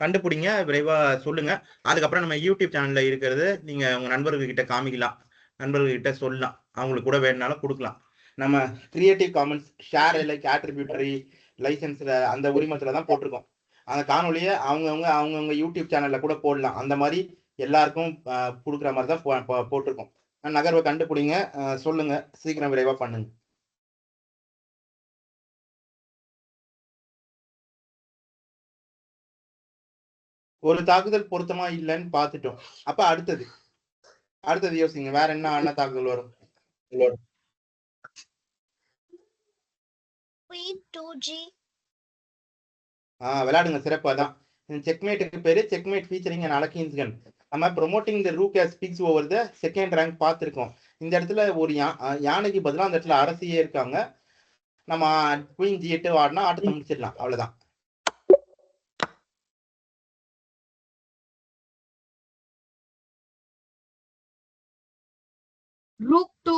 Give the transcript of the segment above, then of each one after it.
கண்டுபிடிங்க, விரைவா சொல்லுங்க. அதுக்கப்புறம் நம்ம யூடியூப் சேனல்ல இருக்கிறது நீங்க உங்க நண்பர்கள் கிட்ட காமிக்கலாம், நண்பர்கள் கிட்ட சொல்லலாம், அவங்களுக்கு கூட வேணுனாலும் கொடுக்கலாம். நம்ம கிரியேட்டிவ் காமன்ஸ் ஷேர் லைக் ஆட்ரிபியூட்டரி லைசன்ஸ்ல அந்த உரிமத்துல தான் போட்டிருக்கோம். அந்த காணொலியை அவங்கவுங்க யூடியூப் சேனல்ல கூட போடலாம். அந்த மாதிரி எல்லாருக்கும் கொடுக்குற மாதிரி தான் போட்டிருக்கோம். நகர்வை கண்டுபிடிங்க, சொல்லுங்க, சீக்கிரம் விரைவா பண்ணுங்க. ஒரு தாக்குதல் பொருத்தமா இல்லைன்னு பார்த்துட்டோம். அப்ப அடுத்தது யோசிங்க, வேற என்ன தாக்குதல் வரும்? விளையாடுங்க, சிறப்பா தான். செக்மேட்டுக்கு பேரு செக்மேட் ஃபீச்சரிங் அண்ட் அலக்கின்ஸ்கன். நம்ம promoting the rook as speaks over the second rank பார்த்துருக்கோம். இந்த இடத்துல ஒரு யானைக்கு பதிலாக அந்த இடத்துல அரசியே இருக்காங்க. நம்ம குயின் G8 ஆடினா ஆட்டத்தை முடிச்சிடலாம், அவ்வளவுதான். Rook to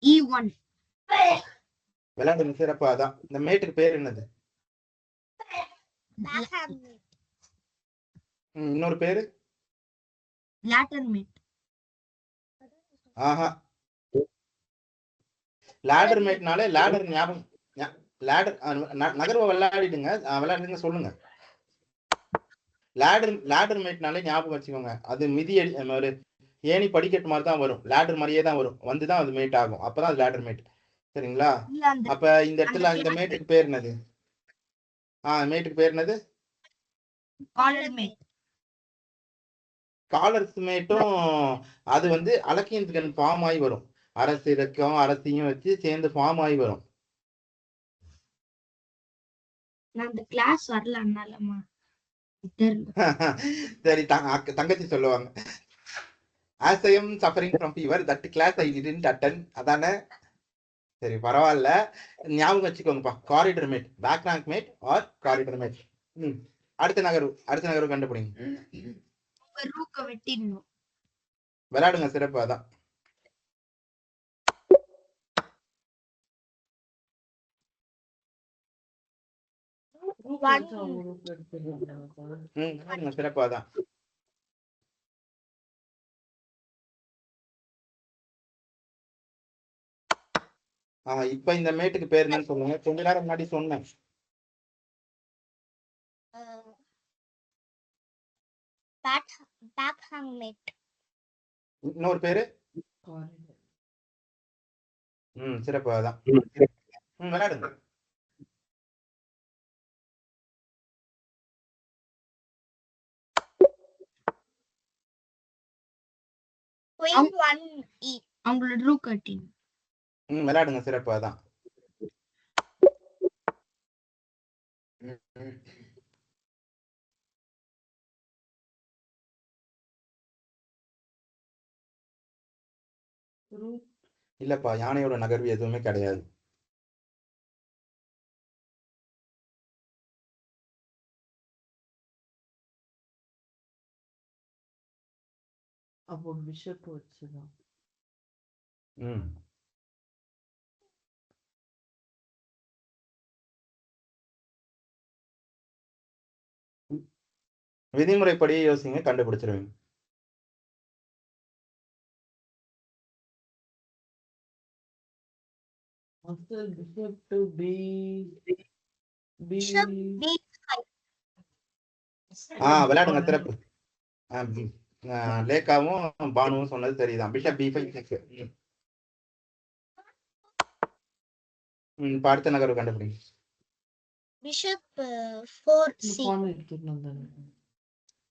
E1. விளையாடுங்க, சிறப்பா தான். இந்த மேட்டுக்கு பேர் என்னது? இன்னொரு பேரு ladder mate. லேடர் மேட்னாலே லேடர் ஞாபகம். லேடர் நகர்வை விளையாடுங்க சொல்லுங்க. லேடர் மேட்னாலே ஞாபகம் வச்சுக்கோங்க, அது மிதி ஒரு ஏணி படிக்கட்டு மாதிரி தான் வரும், லேடர் மாதிரியே தான் வரும், வந்துதான் அது மேட் ஆகும், அப்பதான் அது லேடர் மேட். சரிங்களா? அப்ப இந்த இடத்துல இந்த மேட்டுக்கு பேர் என்னது? மேட்டுக்கு பேர் என்னது? காலர்ஸ் மேட்டும் அது வந்து அலக்கியன்ஸ்கன் ஃபார்ம் ஆகி வரும். அரசியும் வச்சு சேர்ந்து ஃபார்ம் ஆகி வரும். சரி, தங்கச்சி சொல்லுவாங்க, as I am suffering from fever, that class I didn't attend. அதானே? சரி, பரவாயில்ல, ஞாபகம் வச்சுக்கோங்கப்பா. Corridor mate, back rank mate or corridor mate. அடுத்த நகர்வு கண்டுபிடிங்க. விளையாடுங்க, சிறப்பு. அதான் சிறப்பு. அதான் இப்ப இந்த மேட்டுக்கு பேர் என்னன்னு சொல்லுங்க. கொஞ்ச நேரம் முன்னாடி சொன்னேன். இன்னொரு பேரு சிறப்பு. அதான் விளையாடுங்க. விளையாடுங்க, சிறப்பு. அதான் இல்லப்பா, யானையோட நகர்வு எதுவுமே கிடையாது. அப்போ பிஷப் வச்சுதான். விதிமுறைப்படி யோசிங்க, கண்டுபிடிச்சிருவீங்க. Bishop to விளையாடுங்க, சிறப்பு. லேக்காவும் பானுவும் சொன்னது சரிதான். பிஷப் B5 அடுத்த நகர்வு கண்டுபிடிங்க. Bishop 4C.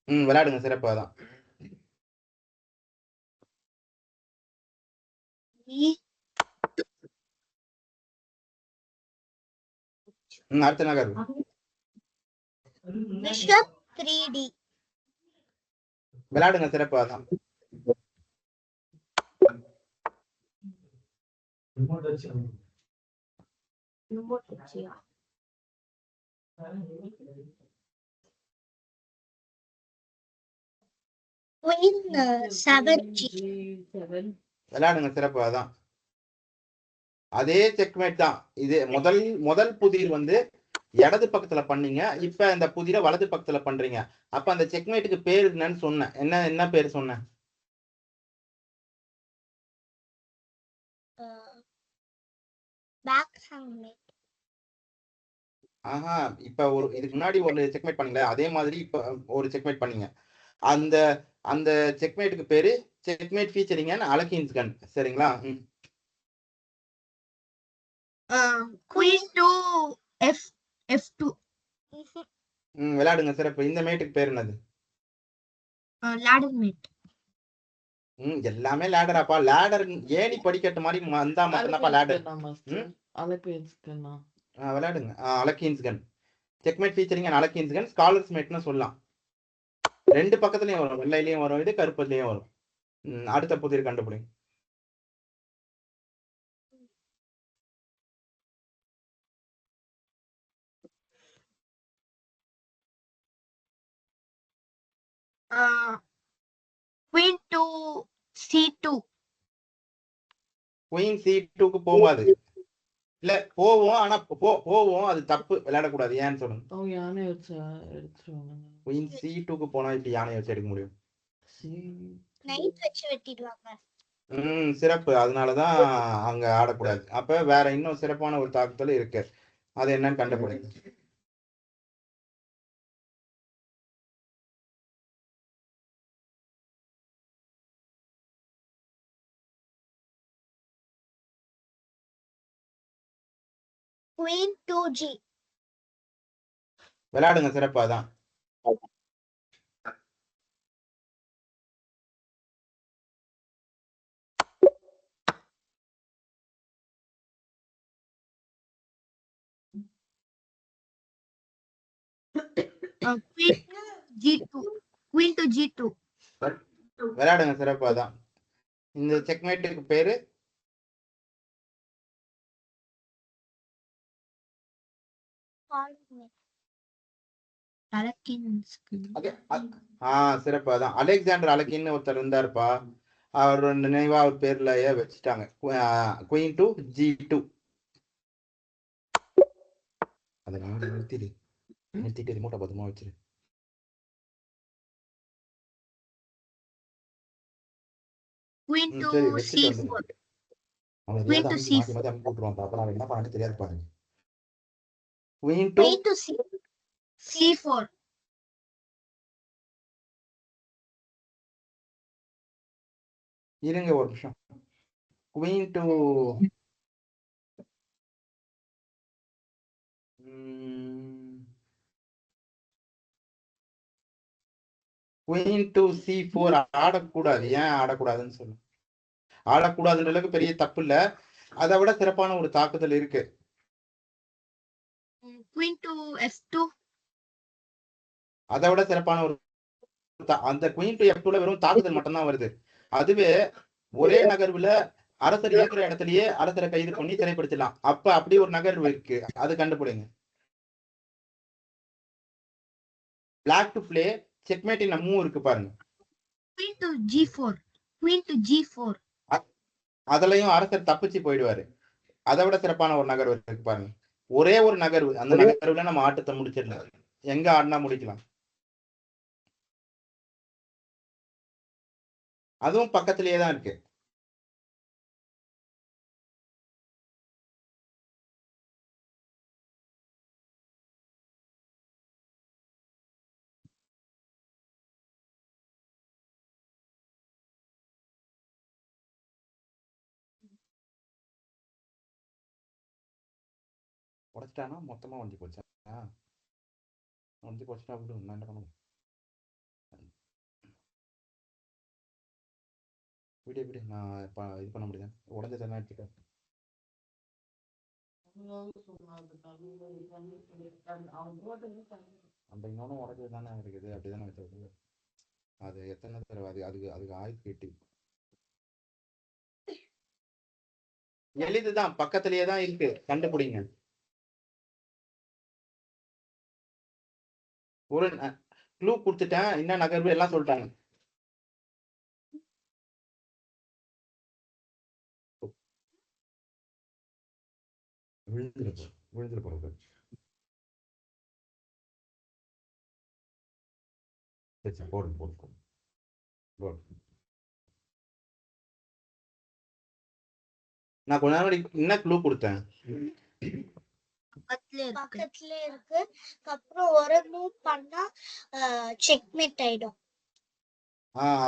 விளையாடுங்க, சிறப்பு. அதான் அடுத்த நகர்வு. Bishop 3D. விளையாடுங்க, சிறப்பு. அதான் விளையாடுங்க, சிறப்பு. அதான் அதே செக்மேட் தான். இது முதல் புதிர் வந்து இடது பக்கத்துல பண்ணீங்க, இப்ப இந்த புதிர வலது பக்கத்துல பண்றீங்க. அப்ப அந்த செக்மேட்டுக்கு பேர் என்னன்னு சொன்னேன். என்ன பேர் சொன்னேன்? Back hand made. ஆஹா, இப்ப இதுக்கு முன்னாடி ஒரு செக்மேட் பண்ணீங்களே, அதே மாதிரி இப்ப ஒரு செக்மேட் பண்ணீங்க. அந்த அந்த செக்மேட்டுக்கு பேரு checkmate featuring and Alekhine's gun. சரிங்களா? Queen to F2. விளையாடுங்க சிறப்பு. இந்த மேட்டுக்கு பேர் என்னது? Ladder mate. எல்லாமே லேடராப்பா. லேடர் ஏணி படிக்கட்டு மாதிரி வந்தா மட்டும்தான்ப்பா லேடர். விளையாடுங்க. Alekhine's gun, checkmate featuring and Alekhine's gun, scholar's மேட்னு சொல்லலாம். 2 பக்கத்துலயும் வரும், வெள்ளையிலயும் வரும், இது கருப்புலயும் வரும். அடுத்த புதிர் கண்டுபிடிங்க. Queen to C2. குயின் C2க்கு போகாது. இல்ல போவோம், ஆனா போவோம், அது தப்பு, விளையாடக்கூடாது. ஏன்னு சொல்லுங்க. குயின் C2க்கு போனா இப்படி யானை வச்சு எடுக்க முடியும்? நைட் வச்சு வெட்டிடுவாங்க. சிறப்பு. அதனாலதான் அங்க ஆடக்கூடாது. அப்ப வேற இன்னும் சிறப்பான ஒரு தாக்குதல் இருக்கு. அது என்னன்னு கண்டுபிடிங்க. Queen to G. விளையாடுங்க சிறப்பா தான். Queen to G2. விளையாடுங்க சிறப்பா தான். இந்த செக்மேட்டுக்கு பேரு சிறப்பா தான். அலெக்சாண்டர் அலகின்னு ஒருத்தர் இருந்தாருப்பா. அவர் நினைவா அவர் பேர்லயே வச்சுட்டாங்க. Queen to G2. அதை நிறுத்திட்டு ரிமோட்டை பத்திரமா வச்சிரு. Queen to சரி, வச்சுட்டு C4. வந்து அவன் Queen எதையாவது to அமைக்கி C4. மாத்தி அமைக்கி போட்டுருவான். அப்ப நான் என்ன பண்ணு தெரியாது பாருங்க. Queen Queen to C4. இருங்க ஒரு நிமிஷம். Queen to queen to C4 ஆடக்கூடாது. ஏன் ஆடக்கூடாதுன்னு சொல்லு. ஆடக்கூடாதுன்றதுக்கு பெரிய தப்பு இல்ல. அதை விட சிறப்பான ஒரு தாக்குதல் இருக்கு. Queen to F2. அதை விட சிறப்பான ஒரு அந்த குயின் டு F2ல வெறும் தாக்குதல் மட்டும்தான் வருது. அதுவே ஒரே நகர்வுல அரசர் இருக்கிற இடத்துலயே அரசரை கைது பண்ணி சிறைப்படுத்தலாம். அப்ப அப்படி ஒரு நகர்வு இருக்கு, அது கண்டுபிடிங்க. Black to play checkmate in move இருக்கு பாருங்க. Queen to G4. Queen to G4. அதுலயும் அரசர் தப்பிச்சு போயிடுவாரு. அதை விட சிறப்பான ஒரு நகர்வு இருக்கு பாருங்க. ஒரே ஒரு நகர்வு, அந்த நகர்வுல நம்ம ஆட்டத்தை முடிச்சிடலாம். எங்க ஆடினா முடிக்கலாம். அதுவும் பக்கத்திலேயே தான் இருக்கு. உடைச்சிட்டானா மொத்தமா வண்டி போச்சா? வண்டி போச்சுட்டா விடு, நான் என்ன பண்ண? விடு, நான் இது பண்ண முடியாது. உடஞ்சதெல்லாம் எடுத்துட்டேன். அந்த இன்னொன்னும் உடஞ்சது தானே இருக்குது, அப்படிதானே வச்சது. அது எத்தனை தடவை அதுக்கு ஆயுள் கேட்டு எளிதுதான், பக்கத்திலேயே தான் இருக்கு, கண்டுபிடிங்க. ஒரு க்ளூ கொடுத்துட்டேன், என்ன நகர்வு எல்லாம் சொல்லிட்டாங்க. விழுந்துரு போறது. சரி, போடு போடு போடு. போடு. நான் கொஞ்ச நாள் என்ன க்ளூ கொடுத்தேன்? பக்கத்துல இருக்கு. பக்கத்துல இருக்கு. அப்புறம் ஒரு மூவ் பண்ணா செக்மேட் ஆயிடும்.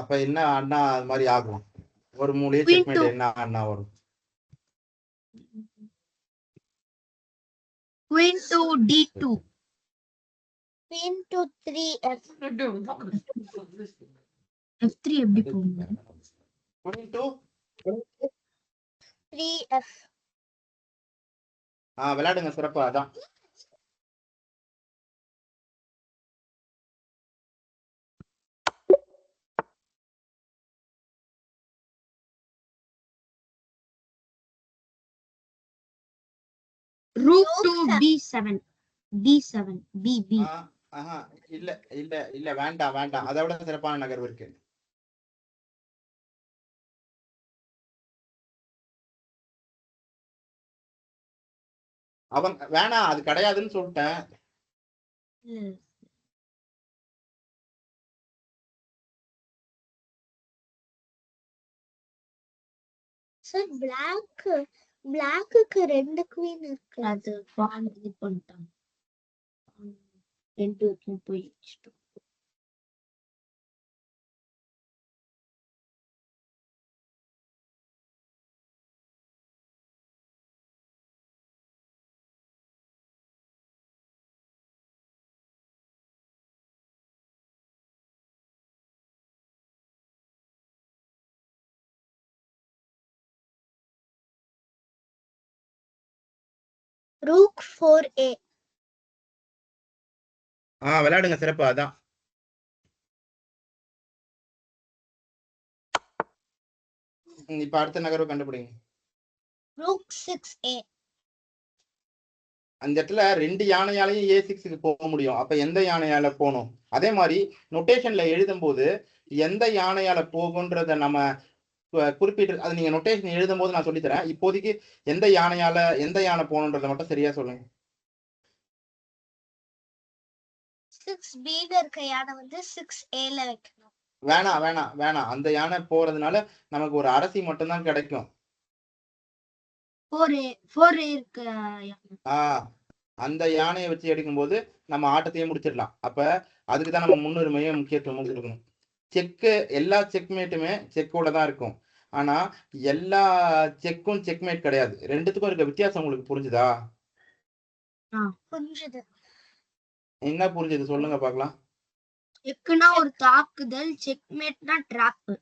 அப்ப என்ன அண்ணா அது மாதிரி ஆகும்? ஒரு மூலையே Queen செக்மேட் to- என்ன அண்ணா வரும்? Queen to D2. Queen to 3F. F3 எப்படி போகுங்க? Queen to 3F. விளையாடுங்க சிறப்பா. அதான் Rook to B7. B7. B B. இல்ல இல்ல இல்ல, வேண்டாம் வேண்டாம், அதை விட சிறப்பான நகர்வு இருக்கு. அவங்க வேணாம், அது கிடையாதுன்னு சொல்லிட்டேன். இல்ல. சார் பிளாக்குக்கு 2 குவீன் இருக்கு. அது பால் இது பண்ணிட்டாங்க. 2 போய் வச்சுட்டோம். Rook 4A. விளையாடுங்க சிறப்பா. அதான் இப்ப அடுத்த நகர்வு கண்டுபிடிங்க. Rook 6A. அந்த இடத்துல 2 யானையாலையும் A6க்கு போக முடியும். அப்ப எந்த யானையால போகணும்? அதே மாதிரி நொட்டேஷன்ல எழுதும் போது எந்த யானையால போகுன்றத நம்ம குறிப்பிட்டு, அது நீங்க நொட்டேஷன் எழுதும் போது நான் சொல்லித்தரேன். இப்போதைக்கு எந்த யானை போகணுன்றத மட்டும் சரியா சொல்லுங்க. 6Bல இருக்க யானை வந்து 6Aல வைக்கணும். வேணாம், அந்த யானை போறதுனால நமக்கு ஒரு அரசி மட்டும்தான் கிடைக்கும். 4A இருக்கு. அந்த யானையை வச்சு எடுக்கும்போது நம்ம ஆட்டத்தையே முடிச்சிடலாம். அப்ப அதுக்குதான் நம்ம முன்னுரிமையை முக்கியத்துவமும் கொடுக்கணும். எல்லா செக்மேட்டுமே செக்கோட தான் இருக்கும். ஆனா எல்லா செக்கும் செக்மேட் கிடையாது. ரெண்டுத்துக்கும் இருக்க வித்தியாசம் உங்களுக்கு புரிஞ்சுதா? புரிஞ்சுது. என்ன புரிஞ்சது சொல்லுங்க பாக்கலாம். செக்னா ஒரு தாக்குதல், செக்மேட்னா டிராப்.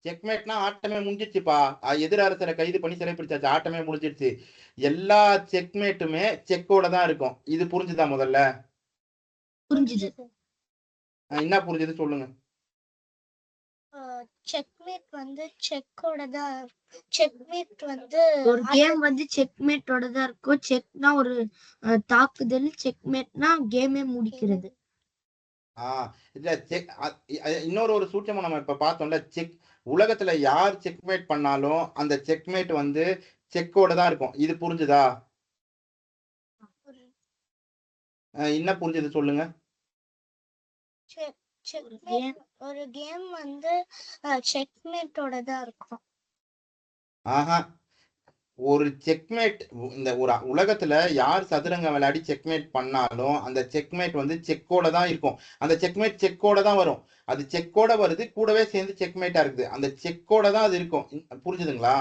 செக்மேட்னா ஆட்டமே முடிஞ்சிருச்சுப்பா. எதிர் அரசரை கைது பண்ணி சிறைப்பிடிச்சாச்சு, ஆட்டமே முடிஞ்சிருச்சு. எல்லா செக்மேட்டுமே செக்கோட தான் இருக்கும். இது புரிஞ்சுதா? முதல்ல புரிஞ்சுது. என்ன புரிஞ்சது சொல்லுங்க. செக்மேட் வந்து செக்கோட தான். செக்மேட் வந்து ஒரு கேம் வந்து செக்மேட்டோட தான் இருக்கும். செக்னா ஒரு தாக்குதல், செக்மேட்னா கேமே முடிக்கிறது. இல்ல செக் இன்னொரு சூட்சமா நம்ம இப்ப பார்த்தோம்ல. உலகத்துல யார் செக்மேட் பண்ணாலும் அந்த செக்மேட் வந்து செக்கோட தான் இருக்கும். இது புரிஞ்சுதா? என்ன புரிஞ்சது சொல்லுங்க. ஒரு கேம் வந்து செக்மேட்டோட தான் இருக்கும். ஒரு செக்மேட், இந்த ஒரு உலகத்துல யார் சதுரங்கம் விளையாடி செக்மேட் பண்ணாலும் அந்த செக்மேட் வந்து செக்கோட தான் இருக்கும். அந்த செக்மேட் செக்கோட தான் வரும். அது செக்கோட வருது, கூடவே சேர்ந்து செக்மேட்டா இருக்குது. அந்த செக்கோட தான் அது இருக்கும். புரிஞ்சுதுங்களா?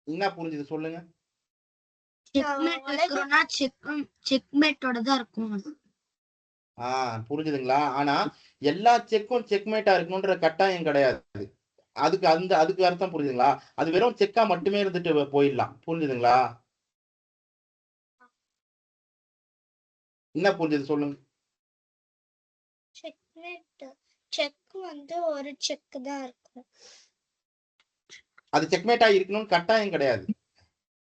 என்ன புரிஞ்சுது சொல்லுங்க. செக்மேட்டோட தான் இருக்கும். புரிஞ்சுதுங்களா? ஆனா எல்லா செக்கும் செக்மேட்டா இருக்கணும்ன்ற கட்டாயம் கிடையாது. அதுக்கு அர்த்தம் புரியுதுங்களா? அது வெறும் செக்கா மட்டுமே இருந்துட்டு போயிடலாம். புரிஞ்சுதுங்களா? என்ன புரிஞ்சது சொல்லுங்க. செக் வந்து ஒரு செக் தான் இருக்கும். அது செக்மேட்டா இருக்கணும்னு கட்டாயம் கிடையாது.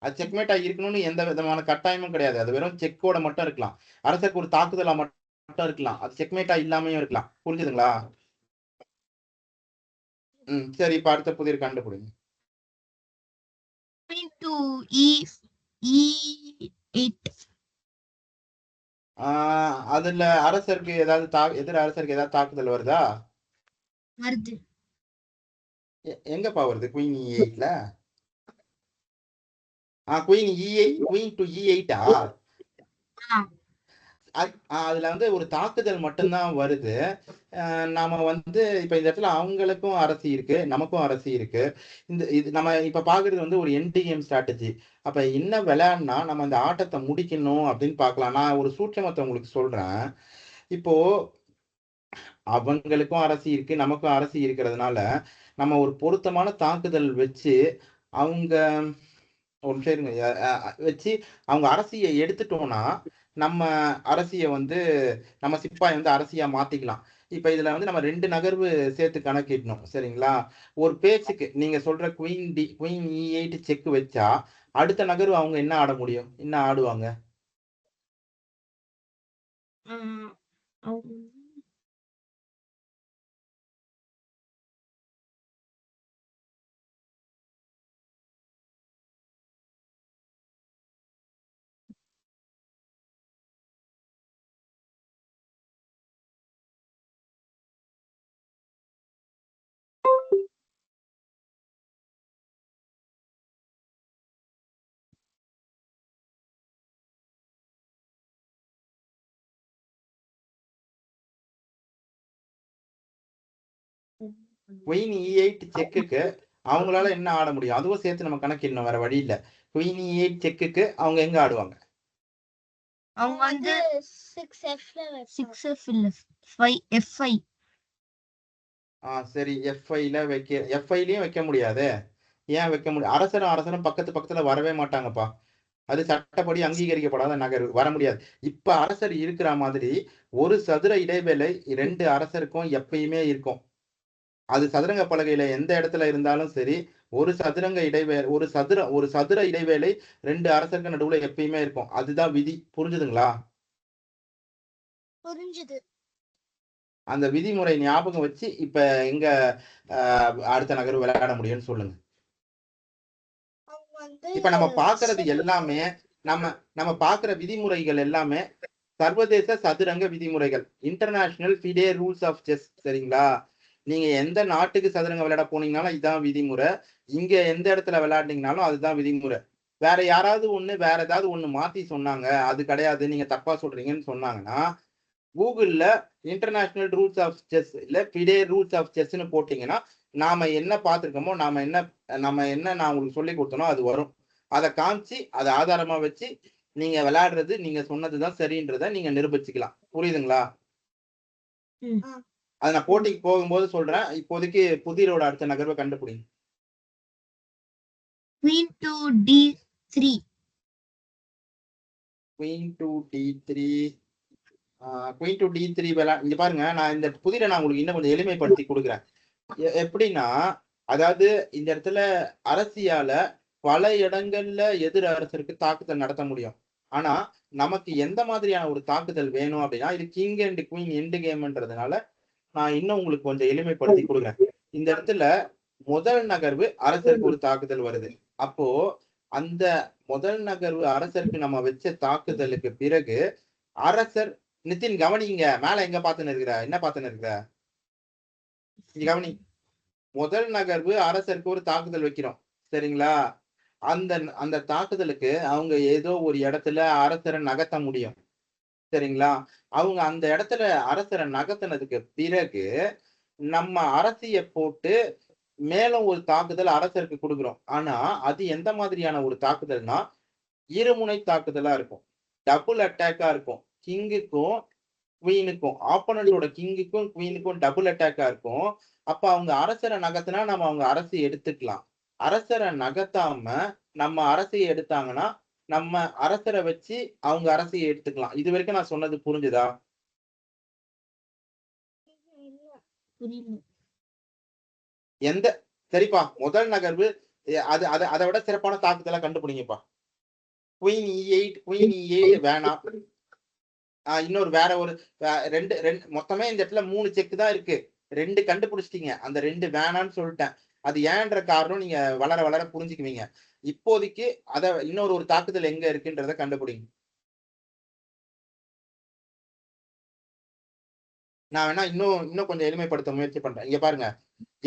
அது செக்மேட்டா இருக்கணும்னு எந்த விதமான கட்டாயமும் கிடையாது. அது வெறும் செக்கோட மட்டும் இருக்கலாம். அரசருக்கு ஒரு தாக்குதலா மட்டும் இருக்கலாம். அது செக்மேட்டா இல்லாமையும் இருக்கலாம். புரிஞ்சுதுங்களா? சரி, இப்ப அடுத்த புதிர் கண்டுபிடிங்க. E8. அதுல அரசருக்கு ஏதாவது எதிர் அரசருக்கு ஏதாவது தாக்குதல் வருதா? வருது. எங்கப்பா வருது? குயின் E8ல குயின் E8 குயின் டு E8ஆ? அதுல வந்து ஒரு தாக்குதல் மட்டும்தான் வருது. நாம வந்து இப்ப இந்த இடத்துல அவங்களுக்கும் அரசி இருக்கு, நமக்கும் அரசி இருக்கு. இது நம்ம இப்ப பாக்குறது வந்து ஒரு எண்ட் கேம் ஸ்ட்ராட்டஜி. அப்ப என்ன விளையாடினா நம்ம அந்த ஆட்டத்தை முடிக்கணும் அப்படின்னு பார்க்கலாம். நான் ஒரு சூட்சமத்தை உங்களுக்கு சொல்றேன். இப்போ அவங்களுக்கும் அரசி இருக்கு, நமக்கும் அரசி இருக்கிறதுனால நம்ம ஒரு பொருத்தமான தாக்குதல் வச்சு அவங்க ஒரு நிமிஷம் இருங்க. வச்சு அவங்க அரசிய எடுத்துட்டோம்னா, நம்ம அரசிய வந்து நம்ம சிப்பாய வந்து அரசியா மாத்திக்கலாம். இப்ப இதுல வந்து நம்ம 2 நகர்வு சேர்த்து கணக்கிடணும். சரிங்களா? ஒரு பேச்சுக்கு நீங்க சொல்ற குயின் E8 செக் வச்சா, அடுத்த நகர்வு அவங்க என்ன ஆட முடியும்? என்ன ஆடுவாங்க? அவங்க குயின் E8 செக்குக்கு அவங்களால என்ன ஆட முடியும்? அதுவும் சேர்த்து நம்ம கணக்கிடணும். வேற வழி இல்ல. குயின் E8 செக்குக்கு அவங்க எங்க ஆடுவாங்க? அவங்க வந்து 6Fல 6F இல்ல 5F5. சரி. F5லயும் வைக்க முடியாதே. ஏன் வைக்க முடியும்? அரசரும் பக்கத்து பக்கத்துல வரவே மாட்டாங்கப்பா. அது சட்டப்படி அங்கீகரிக்கப்படாத நகர்வு. வர முடியாது. இப்ப அரசர் இருக்கிற மாதிரி ஒரு சதுர இடைவேளை 2 அரசருக்கும் எப்பயுமே இருக்கும். அது சதுரங்க பலகையில எந்த இடத்துல இருந்தாலும் சரி, ஒரு சதுர இடைவேளை 2 அரசருக்கு நடுவுல எப்பயுமே இருக்கும். அதுதான் விதி. புரிஞ்சுதுங்களா? புரிஞ்சுது. அந்த விதிமுறை ஞாபகம் வச்சு இப்ப எங்க அடுத்த நகர்வு விளையாட முடியும்னு சொல்லுங்க. அவங்க வந்து இப்ப நம்ம பாக்குறது எல்லாமே நம்ம பாக்குற விதிமுறைகள் எல்லாமே சர்வதேச சதுரங்க விதிமுறைகள். International FIDE rules of chess. சரிங்களா? நீங்க எந்த நாட்டுக்கு சதுரங்க விளையாட போனீங்கனாலும் இதுதான் விதிமுறை. இங்க எந்த இடத்துல விளையாடுனீங்கனாலும் அதுதான் விதிமுறை. வேற ஏதாவது ஒண்ணு மாத்தி சொன்னாங்க, அது கிடையாது, நீங்க தப்பா சொல்றீங்கன்னு சொன்னாங்கன்னா, கூகுள்ல இன்டர்நேஷனல் ரூல்ஸ் ஆஃப் செஸ் இல்ல ஃபிடே ரூல்ஸ் ஆஃப் செஸ்ன்னு போட்டீங்கன்னா, நாம என்ன பார்த்திருக்கோமோ, நாம என்ன நான் உங்களுக்கு சொல்லிக் கொடுத்தனோ அது வரும். அத காமிச்சு, அத ஆதாரமா வச்சு நீங்க விளையாடுறது நீங்க சொன்னதுதான் சரின்றத நீங்க நிரூபிச்சுக்கலாம். புரியுதுங்களா? ம். அத நான் போட்டிக்கு போகும்போது சொல்றேன். இப்போதைக்கு புதிரோட அடுத்த நகர்வை கண்டுபிடிங்க. Queen to D3. Queen to D3. Queen to D3 இங்க பாருங்க. நான் இந்த புதிரை நான் உங்களுக்கு இன்னும் கொஞ்சம் எளிமைப்படுத்தி கொடுக்குறேன். எப்படின்னா, அதாவது இந்த இடத்துல அரசியால பல இடங்கள்ல எதிர் அரசருக்கு தாக்குதல் நடத்த முடியும். ஆனா நமக்கு எந்த மாதிரியான ஒரு தாக்குதல் வேணும் அப்படின்னா, இது கிங் அண்ட் குயின் எண்ட் கேம்ன்றதுனால நான் இன்னும் உங்களுக்கு கொஞ்சம் எளிமைப்படுத்தி கொடுக்குறேன். இந்த இடத்துல முதல் நகர்வு அரசருக்கு ஒரு தாக்குதல் வருது. அப்போ அந்த முதல் நகர்வு அரசருக்கு நம்ம வச்ச தாக்குதலுக்கு பிறகு அரசர் நிதின் கவனிங்க. மேல எங்க பாத்துன்னு இருக்கிற? என்ன பாத்துன்னு இருக்கிற? இங்க கவனி. முதல் நகர்வு அரசருக்கு ஒரு தாக்குதல் வைக்கிறோம். சரிங்களா? அந்த அந்த தாக்குதலுக்கு அவங்க ஏதோ ஒரு இடத்துல அரசரை நகர்த்த முடியும். சரிங்களா? அவங்க அந்த இடத்துல அரசரை நகர்த்தினதுக்கு பிறகு நம்ம அரசிய போட்டு மேலும் ஒரு தாக்குதல் அரசருக்கு கொடுக்கிறோம். ஆனா அது எந்த மாதிரியான ஒரு தாக்குதல்னா, இருமுனை தாக்குதலா இருக்கும். டபுள் அட்டாக்கா இருக்கும். கிங்குக்கும் குயினுக்கும் ஆப்போனன்டோட கிங்குக்கும் குயினுக்கும் டபுள் அட்டாக்கா இருக்கும். அப்ப அவங்க அரசரை நகர்த்தினா நம்ம அவங்க அரசை எடுத்துக்கலாம். அரசரை நகர்த்தாம நம்ம அரசையை எடுத்தாங்கன்னா, நம்ம அரசரை வச்சு அவங்க அரசையை எடுத்துக்கலாம். இது வரைக்கும் நான் சொன்னது புரிஞ்சுதா? புரியல. எந்த சரிப்பா. முதல் நகர்வு அது அது அதை விட சிறப்பான தாக்குதலா கண்டுபிடிங்கப்பா. குயின் E8 வேணாம். இன்னொரு வேற ஒரு 2 மொத்தமே இந்த இடத்துல 3 செக் தான் இருக்கு. 2 கண்டுபிடிச்சிட்டீங்க. அந்த 2 வேணான்னு சொல்லிட்டேன். அது ஏன்ற காரணம் நீங்க வளர வளர புரிஞ்சுக்குவீங்க. இப்போதைக்கு இன்னொரு ஒரு தாக்குதல் எங்க இருக்குன்றத கண்டுபிடிங்க. நான் வேணா இன்னும் கொஞ்சம் எளிமைப்படுத்த முயற்சி பண்றேன். இங்க பாருங்க,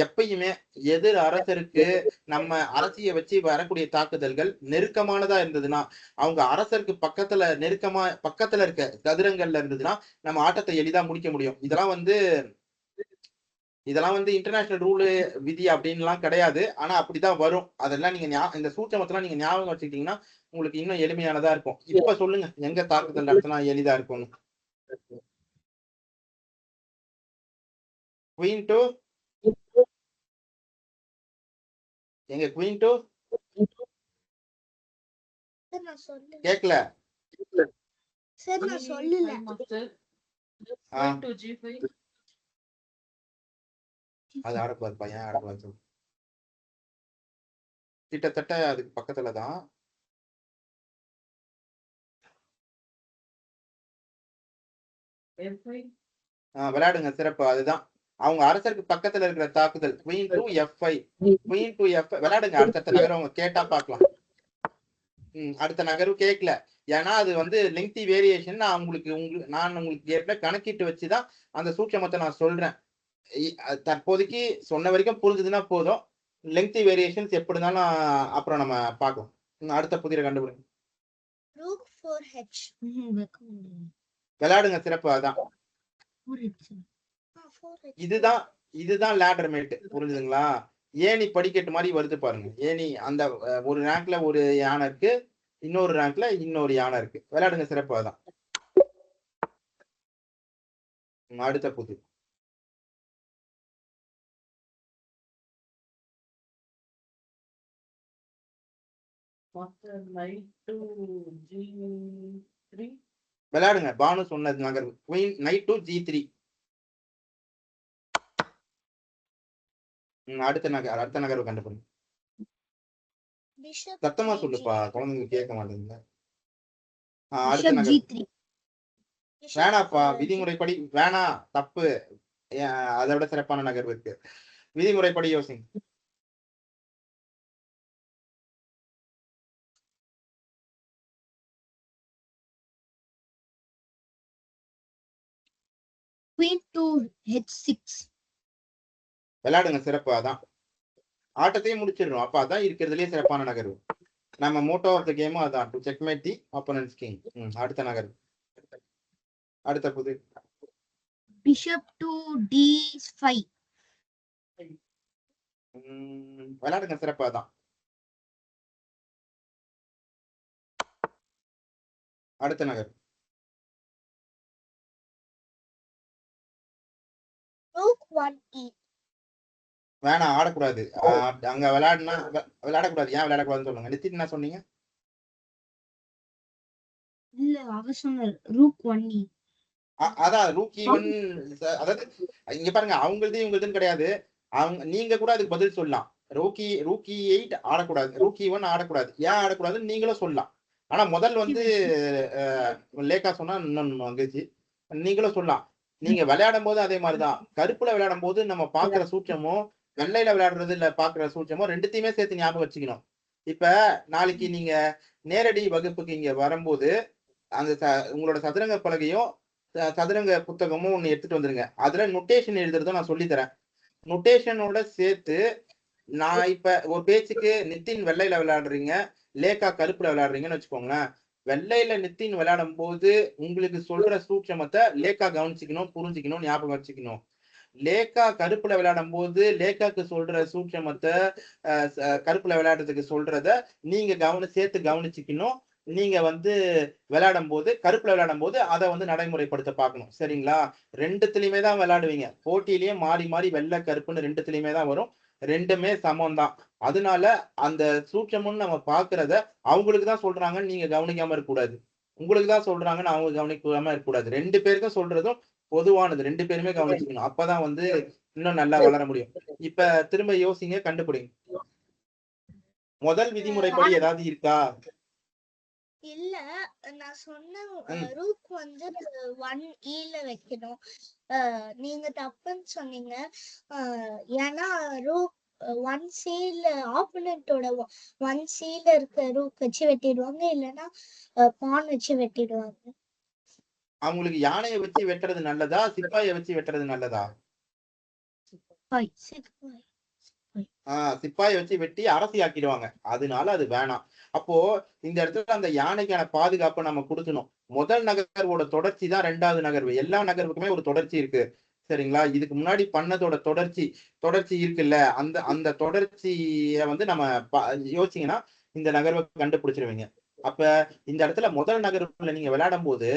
எப்பயுமே எதிர் அரசருக்கு நம்ம அரசிய வச்சு வரக்கூடிய தாக்குதல்கள் நெருக்கமானதா இருந்ததுன்னா, அவங்க அரசருக்கு பக்கத்துல இருக்க சதுரங்கள்ல இருந்ததுன்னா நம்ம ஆட்டத்தை எளிதா முடிக்க முடியும். இதெல்லாம் வந்து இன்டர்நேஷனல் ரூலு விதி அப்படின்லாம் கிடையாது. ஆனா அப்படிதான் வரும். அதெல்லாம் நீங்க இந்த சூட்சமத்தெல்லாம் நீங்க ஞாபகம் வச்சுக்கிட்டீங்கன்னா உங்களுக்கு இன்னும் எளிமையானதா இருக்கும். இப்ப சொல்லுங்க, எங்க தாக்குதல் நடத்தினா எளிதா இருக்கும்னு. குயின் டு எங்க குயின் டு சார் நான் சொல்லல கேக்கல. சார் நான் சொல்லல மாஸ்டர் ஆ, to G5 அது ஆடக்கூடாது பையன், ஆடக்கூடாது. கிட்டத்தட்ட அதுக்கு பக்கத்துல தான். F5 விளையாடுங்க, சிறப்பு. அதுதான் அவங்க அரசருக்கு பக்கத்துல இருக்கிற தாக்குதல். Queen to F5, queen to F விளையாடுங்க. அடுத்த நகரம் அவங்க கேட்டா பாக்கலாம். அடுத்த நகரும் கேட்கல. ஏன்னா அது வந்து லெங்தி வேரியேஷன். நான் உங்களுக்கு ஏற்கனவே கணக்கிட்டு வச்சுதான் அந்த சூட்சமத்தை நான் சொல்றேன். தற்போதைக்கு சொன்ன வரைக்கும் புரிஞ்சுதுன்னா போதும். லெங்தி வேரியேஷன்ஸ் எப்படி இருந்தாலும் அப்புறம் நம்ம பார்க்கலாம். அடுத்த புதிரை கண்டுபிடிங்க. rook 4h விளையாடுங்க, சிறப்பு. அதான் 4h இதுதான் லேடர் மேட். புரிஞ்சுதுங்களா? ஏணி படிக்கட்டு மாதிரி வருது பாருங்க. ஏணி அந்த ஒரு ரேங்க்ல ஒரு யானை இருக்கு, இன்னொரு ரேங்க்ல இன்னொரு யானை இருக்கு. விளையாடுங்க, சிறப்பு. அதான் அடுத்த புதிர். master knight to G3 விளையாடுங்க. பானு சொன்னது நகர்வு. Queen night to G3. அடுத்த நகர்வு கண்டுபிடிங்க. bishop சத்தமா 3G. சொல்லுப்பா, குழந்தைங்க கேட்க மாட்டேங்குது. அடுத்த பிஷப் நகர். G3 bishop, வேணாப்பா, விதிமுறைப்படி வேணா, தப்பு. அதை விட சிறப்பான நகர்வு இருக்கு. விதிமுறைப்படி யோசிங்க. queen to H6 விளையாடுங்க, சிறப்பு. அதான் ஆட்டத்தையும் முடிச்சிடுறோம். அப்ப அதான் இருக்கிறதுலயே சிறப்பான நகர்வு. நம்ம மோட்டோ ஆஃப் த கேமும் அதான், to checkmate the opponents king. அடுத்த நகர்வு. அடுத்த புது bishop to D5 விளையாடுங்க, சிறப்பு. அதான் அடுத்த நகர். rook 1e வேணாம், ஆடக்கூடாது. அங்க விளையாடக்கூடாது. ஏன் விளையாடக்கூடாதுன்னு சொல்லுங்க. நித்தின் என்ன சொன்னீங்க? இல்ல அவ சொன்னார் rook 1e அதான் ரூக் ஈவன். அதாவது இங்க பாருங்க, அவங்களது இவங்களுதுன்னு கிடையாது. நீங்க கூட அதுக்கு பதில் சொல்லலாம். ரூக்கி 8 ஆடக்கூடாது, ரூக்கி 1 ஆடக்கூடாது. ஏன் ஆடக்கூடாதுன்னு நீங்களும் சொல்லலாம். ஆனா முதல் வந்து லேக்கா சொன்னா இன்னும் வந்துச்சு. நீங்களும் சொல்லலாம். நீங்க விளையாடும் போது அதே மாதிரிதான். கருப்புல விளையாடும் போது நம்ம பாக்குற சூட்சமும், வெள்ளையில விளையாடுறது இல்ல பாக்குற சூட்சமும் ரெண்டுத்தையுமே சேர்த்து ஞாபகம் வச்சுக்கணும். இப்ப நாளைக்கு நீங்க நேரடி வகுப்புக்கு இங்க வரும்போது அந்த உங்களோட சதுரங்க பலகையும் சதுரங்க புத்தகமும் ஒண்ணு எடுத்துட்டு வந்துருங்க. அதுல நொட்டேஷன் எழுதுறதும் நான் சொல்லி தரேன். நொட்டேஷனோட சேர்த்து நான் இப்ப ஒரு பேச்சுக்கு நித்தின் வெள்ளையில விளையாடுறீங்க, லேக்கா கருப்புல விளையாடுறீங்கன்னு வச்சுக்கோங்களேன். வெள்ளையில நித்தின் விளையாடும் போது உங்களுக்கு சொல்ற சூட்சமத்தை லேக்கா கவனிச்சுக்கணும், புரிஞ்சுக்கணும், ஞாபகம் வச்சுக்கணும். லேக்கா கருப்புல விளையாடும் போது லேக்காக்கு சொல்ற சூட்சமத்தை கருப்புல விளையாடுறதுக்கு சொல்றத நீங்க சேர்த்து கவனிச்சுக்கணும். நீங்க வந்து விளையாடும் போது, கருப்புல விளையாடும் போது அதை வந்து நடைமுறைப்படுத்த பார்க்கணும். சரிங்களா? ரெண்டுத்துலயுமே தான் விளையாடுவீங்க. போட்டியிலேயே மாறி மாறி வெள்ளை கருப்புன்னு ரெண்டுத்துலயுமே தான் வரும். ரெண்டுமே சமம் தான். அதனால அந்த சூட்சமுன்னு நம்ம பாக்குறத அவங்களுக்கு தான் சொல்றாங்கன்னு நீங்க கவனிக்காம இருக்கக்கூடாது. உங்களுக்கு தான் சொல்றாங்கன்னு அவங்க கவனிக்காம இருக்கக்கூடாது. ரெண்டு பேருக்கும் சொல்றதும் பொதுவானது. ரெண்டு பேருமே கவனிச்சுக்கணும். அப்பதான் வந்து இன்னும் நல்லா வளர முடியும். இப்ப திரும்ப யோசிங்க, கண்டுபிடிங்க. முதல் விதிமுறைப்படி ஏதாவது இருக்கா? இல்ல, நான் சொன்ன ரூக் வந்து 1e வைக்கணும். நீங்க தப்புன்னு சொன்னீங்க. ஏன்னா ரூக் 1c ஆப்போனன்ட்டோட 1c இருக்க ரூக் வச்சு வெட்டிடுவாங்க, இல்லைன்னா பான் வச்சு வெட்டிடுவாங்க. அவங்களுக்கு யானையை வச்சு வெட்டுறது நல்லதா, சிப்பாயை வச்சு வெட்டுறது நல்லதா? சிப்பாய். சிப்பாயை வச்சு வெட்டி அரசி ஆக்கிடுவாங்க. அதனால அது வேணாம். அப்போ இந்த இடத்துல அந்த யானைக்கான பாதுகாப்பை நம்ம கொடுக்கணும். முதல் நகர்வோட தொடர்ச்சி தான் 2வது நகர்வு. எல்லா நகர்வுக்குமே ஒரு தொடர்ச்சி இருக்கு. சரிங்களா? இதுக்கு முன்னாடி பண்ணதோட தொடர்ச்சி இருக்குல்ல. அந்த அந்த தொடர்ச்சிய வந்து நம்ம யோசிச்சீங்கன்னா, இந்த நகர்வ கண்டுபிடிச்சிருவீங்க. அப்ப இந்த இடத்துல முதல் நகர்வுல நீங்க விளையாடும்போது,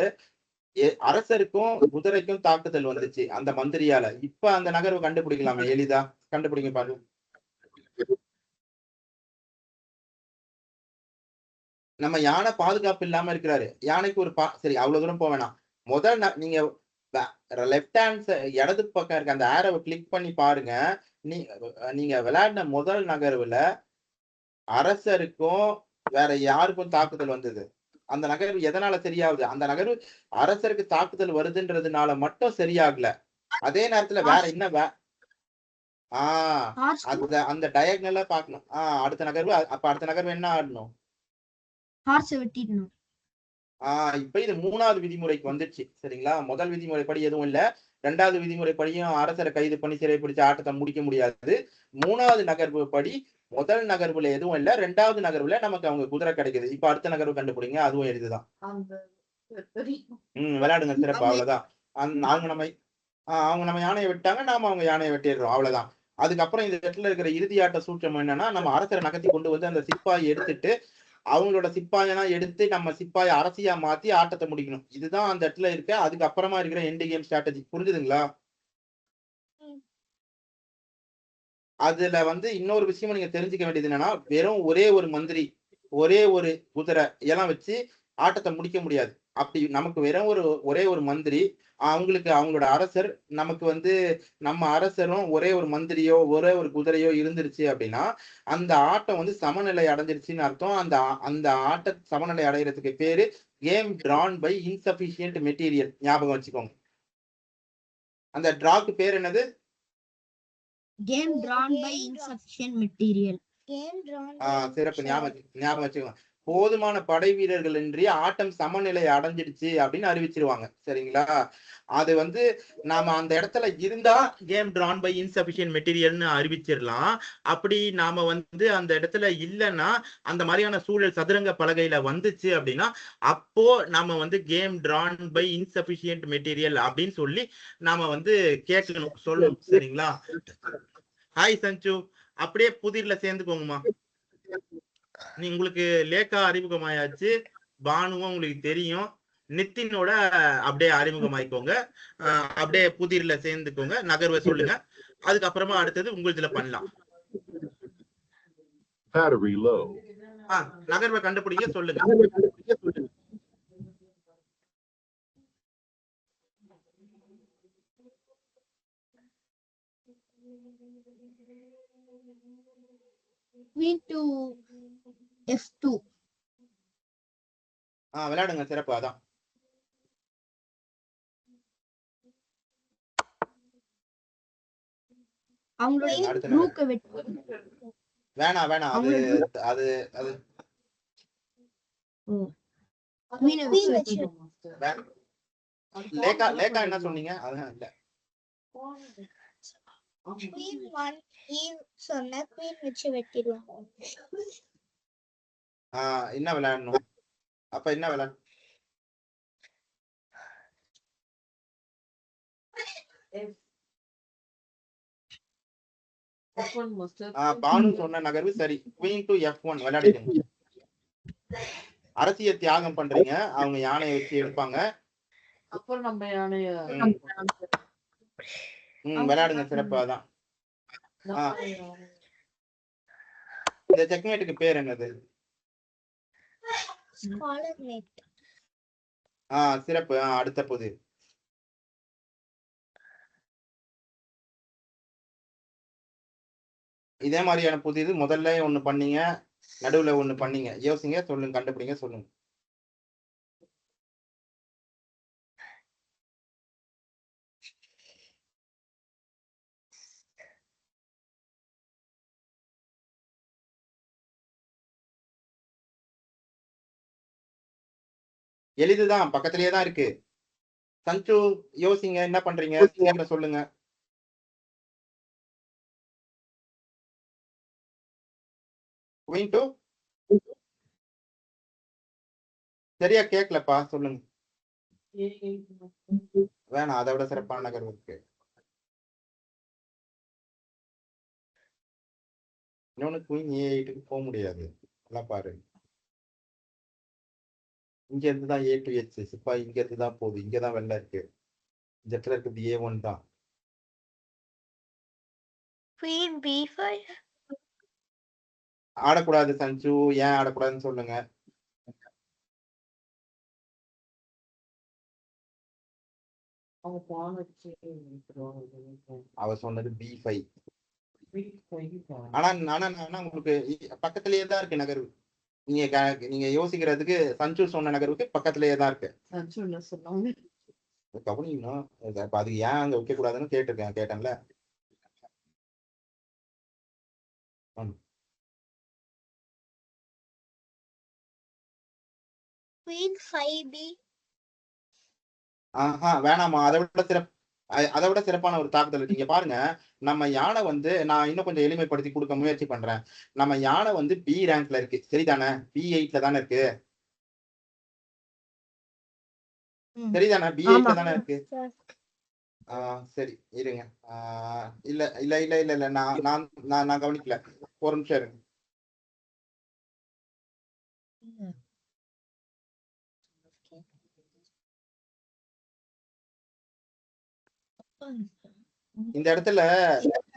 அரசருக்கும் குதிரைக்கும் தாக்குதல் வந்துச்சு அந்த மந்திரியால. இப்ப அந்த நகர்வு கண்டுபிடிக்கலாமே எளிதா? கண்டுபிடிங்க பாருங்க. நம்ம யானை பாதுகாப்பு இல்லாம இருக்கிறாரு. யானைக்கு ஒரு சரி அவ்வளவு தூரம் போ வேணாம். முதல் நீங்க லெஃப்ட் ஹேண்ட் இடது பக்கம் இருக்க அந்த ஆரோவ கிளிக் பண்ணி பாருங்க. நீ நீங்க விளையாடின முதல் நகர்வுல அரசருக்கும் வேற யாருக்கும் தாக்குதல் வந்தது. அந்த நகர்வு எதனால சரியாகுது? அந்த நகர்வு அரசருக்கு தாக்குதல் வருதுன்றதுனால மட்டும் சரியாகல. அதே நேரத்துல வேற என்ன ஆ அந்த அந்த டயகனலா பார்க்கணும். அடுத்த நகர்வு அப்ப அடுத்த நகர்வு என்ன ஆடணும்? ஹார்ஸ வெட்டிடணும். இப்ப இது 3வது விதிமுறைக்கு வந்துருச்சு. சரிங்களா? முதல் விதிமுறைப்படி எதுவும் இல்ல. 2வது விதிமுறைப்படியும் அரசரை கைது பண்ணி சிறைப்பிடிச்சு ஆட்டத்தை முடிக்க முடியாது. 3வது நகர்வு படி முதல் நகர்வுல எதுவும் இல்ல. 2வது நகர்வுல நமக்கு அவங்க குதிரை கிடைக்குது. இப்ப அடுத்த நகர்வு கண்டுபிடிங்க. அதுவும் எளிதுதான். விளையாடுங்க சிறப்பு. அவ்வளவுதான். அவங்க நம்ம அவங்க நம்ம யானையை விட்டாங்க. நாம அவங்க யானையை வெட்டிடுறோம். அவ்வளவுதான். அதுக்கப்புறம் இந்த இடத்துல இருக்கிற இறுதி ஆட்ட சூட்சம் என்னன்னா, நம்ம அரசரை நகர்த்தி கொண்டு வந்து அந்த சிப்பாயை எடுத்துட்டு அவங்களோட சிப்பாயெல்லாம் எடுத்து நம்ம சிப்பாயை அரசியா மாத்தி ஆட்டத்தை முடிக்கணும். இதுதான் அந்த இடத்துல இருக்க. அதுக்கப்புறமா இருக்கிற எண்டு கேம் ஸ்ட்ராட்டஜி. புரிஞ்சுதுங்களா? அதுல வந்து இன்னொரு விஷயம் நீங்க தெரிஞ்சுக்க வேண்டியது என்னன்னா, வெறும் ஒரே ஒரு மந்திரி, ஒரே ஒரு குதிரை இதெல்லாம் வச்சு ஆட்டத்தை முடிக்க முடியாது. அப்படி நமக்கு வெறும் ஒரே ஒரு மந்திரி, அவங்களுக்கு அவங்களோட அரசர், நமக்கு வந்து நம்ம அரசரும் ஒரே ஒரு மந்திரியோ, ஒரே ஒரு குதிரையோ இருந்துருச்சு அப்படின்னா, அந்த ஆட்டம் வந்து சமநிலை அடைஞ்சிருச்சுன்னு அர்த்தம். அந்த அந்த ஆட்ட சமநிலை அடையறதுக்கு பேரு game drawn by insufficient material. ஞாபகம் வச்சுக்கோங்க. அந்த டிராக்கு பேர் என்னது? Game drawn by insufficient material. சிறப்பு. ஞாபகம் வச்சுக்கோங்க. போதுமான படை வீரர்கள் இன்றி ஆட்டம் சமநிலை அடைஞ்சிடுச்சு அப்படின்னு அறிவிச்சிருவாங்க. சரிங்களா? அது வந்து நாம அந்த இடத்துல இருந்தா கேம் டிரான் பை இன்சபிஷியன்ட் மெட்டீரியல்னு அறிவிச்சிடலாம். அப்படி நாம வந்து அந்த இடத்துல இல்லைன்னா, அந்த மாதிரியான சூழல் சதுரங்க பலகையில வந்துச்சு அப்படின்னா, அப்போ நாம வந்து game drawn by insufficient material அப்படின்னு சொல்லி நாம வந்து கேட்கணும், சொல்லணும். சரிங்களா? ஹாய் சஞ்சு, அப்படியே புதிர்ல சேர்ந்துக்கோங்கம்மா. உங்களுக்கு லேக்கா அறிமுகமாயாச்சு. பானுவும் உங்களுக்கு தெரியும். நித்தினோட அப்படியே அறிமுகமாயிக்கோங்க. அப்படியே புதிர்ல சேர்ந்துக்கோங்க. நகர்வை சொல்லுங்க. அதுக்கப்புறமா அடுத்தது உங்களுதுல பண்ணலாம். நகர்வை கண்டுபிடிங்க, சொல்லுங்க. Queen to F2. விளையாடுங்க சிறப்பு. அதான் அவங்களோட ரூக்க வெட்டி. வேணாம் அது அது அது லேக்கா என்ன சொன்னீங்க? அதான் இல்ல. என்ன விளையாடணும்? அப்ப என்ன விளையாடணும்? பானு சொன்ன நகர்வு சரி. Queen to F1 விளையாடிடுங்க. அரசிய தியாகம் பண்றீங்க. அவங்க யானையை வச்சு எடுப்பாங்க. அப்புறம் நம்ம யானைய விளையாடுங்க சிறப்பு. அதான் இந்த செக்மேட்டுக்கு பேர் என்னது? சிறப்பு. அடுத்த புது இதே மாதிரியான புதிது முதல்ல ஒண்ணு பண்ணீங்க, நடுவுல ஒண்ணு பண்ணீங்க. யோசிங்க, சொல்லுங்க, கண்டுபிடிங்க, சொல்லுங்க. எளிதுதான், பக்கத்திலேயே தான் இருக்கு. சஞ்சு யோசிங்க, என்ன பண்றீங்க சீக்கிரம் சொல்லுங்க. குயின் டு சரியா கேட்கலப்பா, சொல்லுங்க. வேணாம், அதை விட சிறப்பான நகர்வு இருக்கு. இன்னொன்னு குயின் A8க்கு போக முடியாது. நல்லா பாரு, இங்க இருந்து தான் A to H, சிப்பாய் இங்க இருந்து தான் போகுது, இங்கதான் வெள்ளை இருக்கு, இந்த இடத்துல இருக்குது A1 தான். Queen B5. ஆடக்கூடாது சஞ்சு, ஏன் ஆடக்கூடாதுன்னு சொல்லுங்க. அவங்க பான் வச்சு அவ சொன்னது B5. போயிட்டாங்க. ஆனா ஆனா ஆனா உங்களுக்கு பக்கத்திலேயே தான் இருக்கு நகர்வு. நீங்க யோசிக்கிறதுக்கு சஞ்சு சொன்ன நகர்வுக்கு பக்கத்திலேயே தான் இருக்கு. சஞ்சு என்ன சொன்னாங்க? கவனிக்கணும். அப்ப அது ஏன் அங்க வைக்க கூடாதுன்னு கேட்டேன்ல. Queen 5B. ஆஹா வேணாமா, அதை விட சிறப்பான ஒரு தாக்குதல். நீங்க பாருங்க, நம்ம யானை வந்து, நான் இன்னும் கொஞ்சம் எளிமைப்படுத்தி கொடுக்க முயற்சி பண்றேன். நம்ம யானை வந்து B ரேங்க்ல இருக்கு, சரிதானே? B8ல தானே இருக்கு, சரிதானே? B8ல தானே இருக்கு. சரி இருங்க. இல்ல இல்ல இல்ல இல்ல இல்ல நான் நான் நான் நான் கவனிக்கல, ஒரு நிமிஷம் இருங்க. இந்த இடத்துல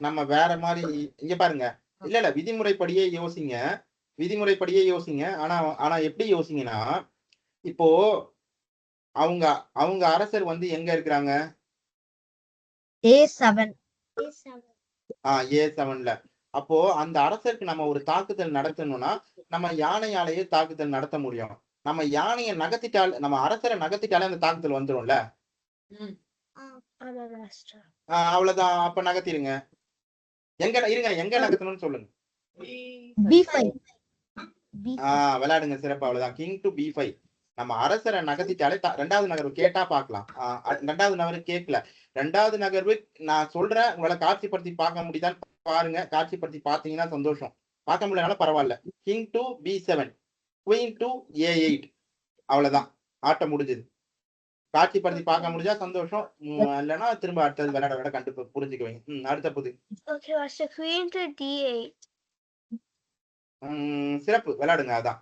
நம்ம வேற மாதிரி, இங்க பாருங்க, இல்ல விதிமுறைப்படியே யோசிங்க. ஆனா ஆனா எப்படி யோசிங்கன்னா, இப்போ அவங்க அவங்க அரசர் வந்து எங்க இருக்கிறாங்க? A7. A7ல. அப்போ அந்த அரசருக்கு நம்ம ஒரு தாக்குதல் நடத்தணும்னா நம்ம யானையாலேயே தாக்குதல் நடத்த முடியும். நம்ம யானையை நகர்த்திட்டால், நம்ம அரசரை நகர்த்திட்டாலே அந்த தாக்குதல் வந்துரும்ல. அவ்வளவுதான், அப்ப நகர்த்திருங்க. எங்க நகர்த்தணும்னு சொல்லுங்க. B5. விளையாடுங்க சிறப்பு, அவ்வளவுதான். King to B5. நம்ம அரசரை நகர்த்திட்டாலே ரெண்டாவது நகர்வு கேட்டா பாக்கலாம். ரெண்டாவது நகர்வு கேட்கல. ரெண்டாவது நகர்வு நான் சொல்றேன், உங்களை காட்சிப்படுத்தி பார்க்க முடியுதான்னு பாருங்க. காட்சிப்படுத்தி பார்த்தீங்கன்னா சந்தோஷம், பார்க்க முடியலனாலும் பரவாயில்ல. King to B7, queen to A8, அவ்வளவுதான், ஆட்டம் முடிஞ்சது. காட்சிப்படுத்தி பார்க்க முடிஞ்சா சந்தோஷம், இல்லைன்னா திரும்ப அடுத்தது விளையாட கண்டு புரிஞ்சுக்குவீங்க. அடுத்த புது. Okay, master. Queen to D8. சிறப்பு, விளையாடுங்க. அதான்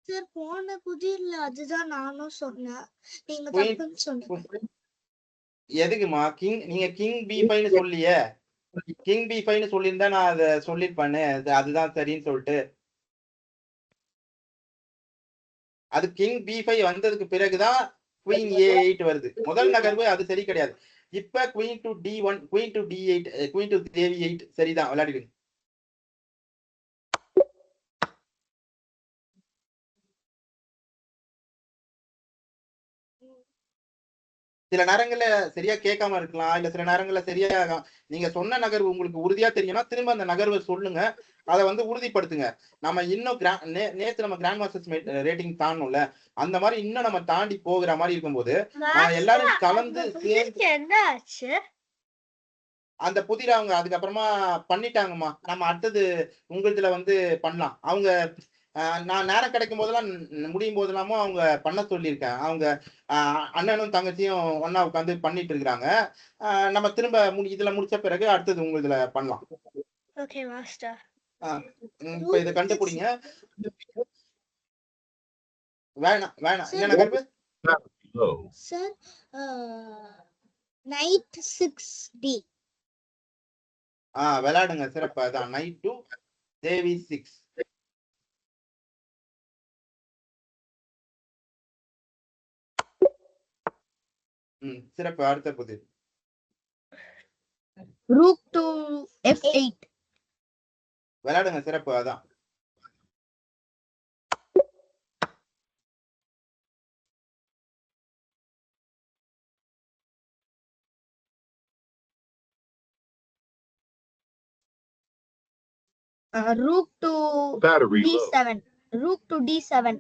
சார், போன புதிர்ல அதுதான் நானும் சொன்னேன், நீங்க Queen- தப்புன்னு சொன்னீங்க. எதுக்குமா நீங்க கிங் B5ன்னு சொல்லியே. கிங் B5ன்னு சொல்லியிருந்தா நான் அதை சொல்லிருப்பேன்னு, அதுதான் சரின்னு சொல்லிட்டு. அது கிங் B5 வந்ததுக்கு பிறகுதான் குயின் A8 வருது. முதல் நகர்வு அது சரி கிடையாது. இப்ப queen to D1, queen to D8, queen to A8 சரிதான், விளையாடிடுங்க. சில நேரங்கள்ல சரியா கேட்காம இருக்கலாம், இல்ல சில நேரங்கள்ல சரியா நீங்க சொன்ன நகர்வு உங்களுக்கு உறுதியா தெரியும்னா திரும்ப அந்த நகர்வை சொல்லுங்க, அதை வந்து உறுதிப்படுத்துங்க. நம்ம இன்னும் நேத்து நம்ம கிராண்ட் மாஸ்டர்ஸ் ரேட்டிங் தாண்டணும்ல, அந்த மாதிரி இன்னும் நம்ம தாண்டி போகிற மாதிரி இருக்கும்போது எல்லாரும் கலந்து என்ன ஆச்சு? அந்த புதிரை அவங்க அதுக்கப்புறமா பண்ணிட்டாங்கம்மா. நம்ம அடுத்தது உங்களுதுல வந்து பண்ணலாம். அவங்க நான் நேரம் கிடைக்கும் போதெல்லாம், முடியும் போதெல்லாமும் அவங்க பண்ண சொல்லியிருக்கேன். அவங்க அண்ணனும் தங்கச்சியும் ஒன்னா உட்காந்து பண்ணிட்டு இருக்கிறாங்க. நம்ம திரும்ப இதுல முடிச்ச பிறகு அடுத்தது உங்களுதுல பண்ணலாம். Okay master. இப்ப இதை கண்டுபிடிங்க. வேணாம் என்ன நகர்வு சார்? Night 6D. விளையாடுங்க சிறப்பு, அதான் நைட் டு தேவி 6. சிறப்பு, அடுத்த புதிர். Rook to F8. விளையாடுங்க சிறப்பு, அதான். Rook to D7. Rook to D7.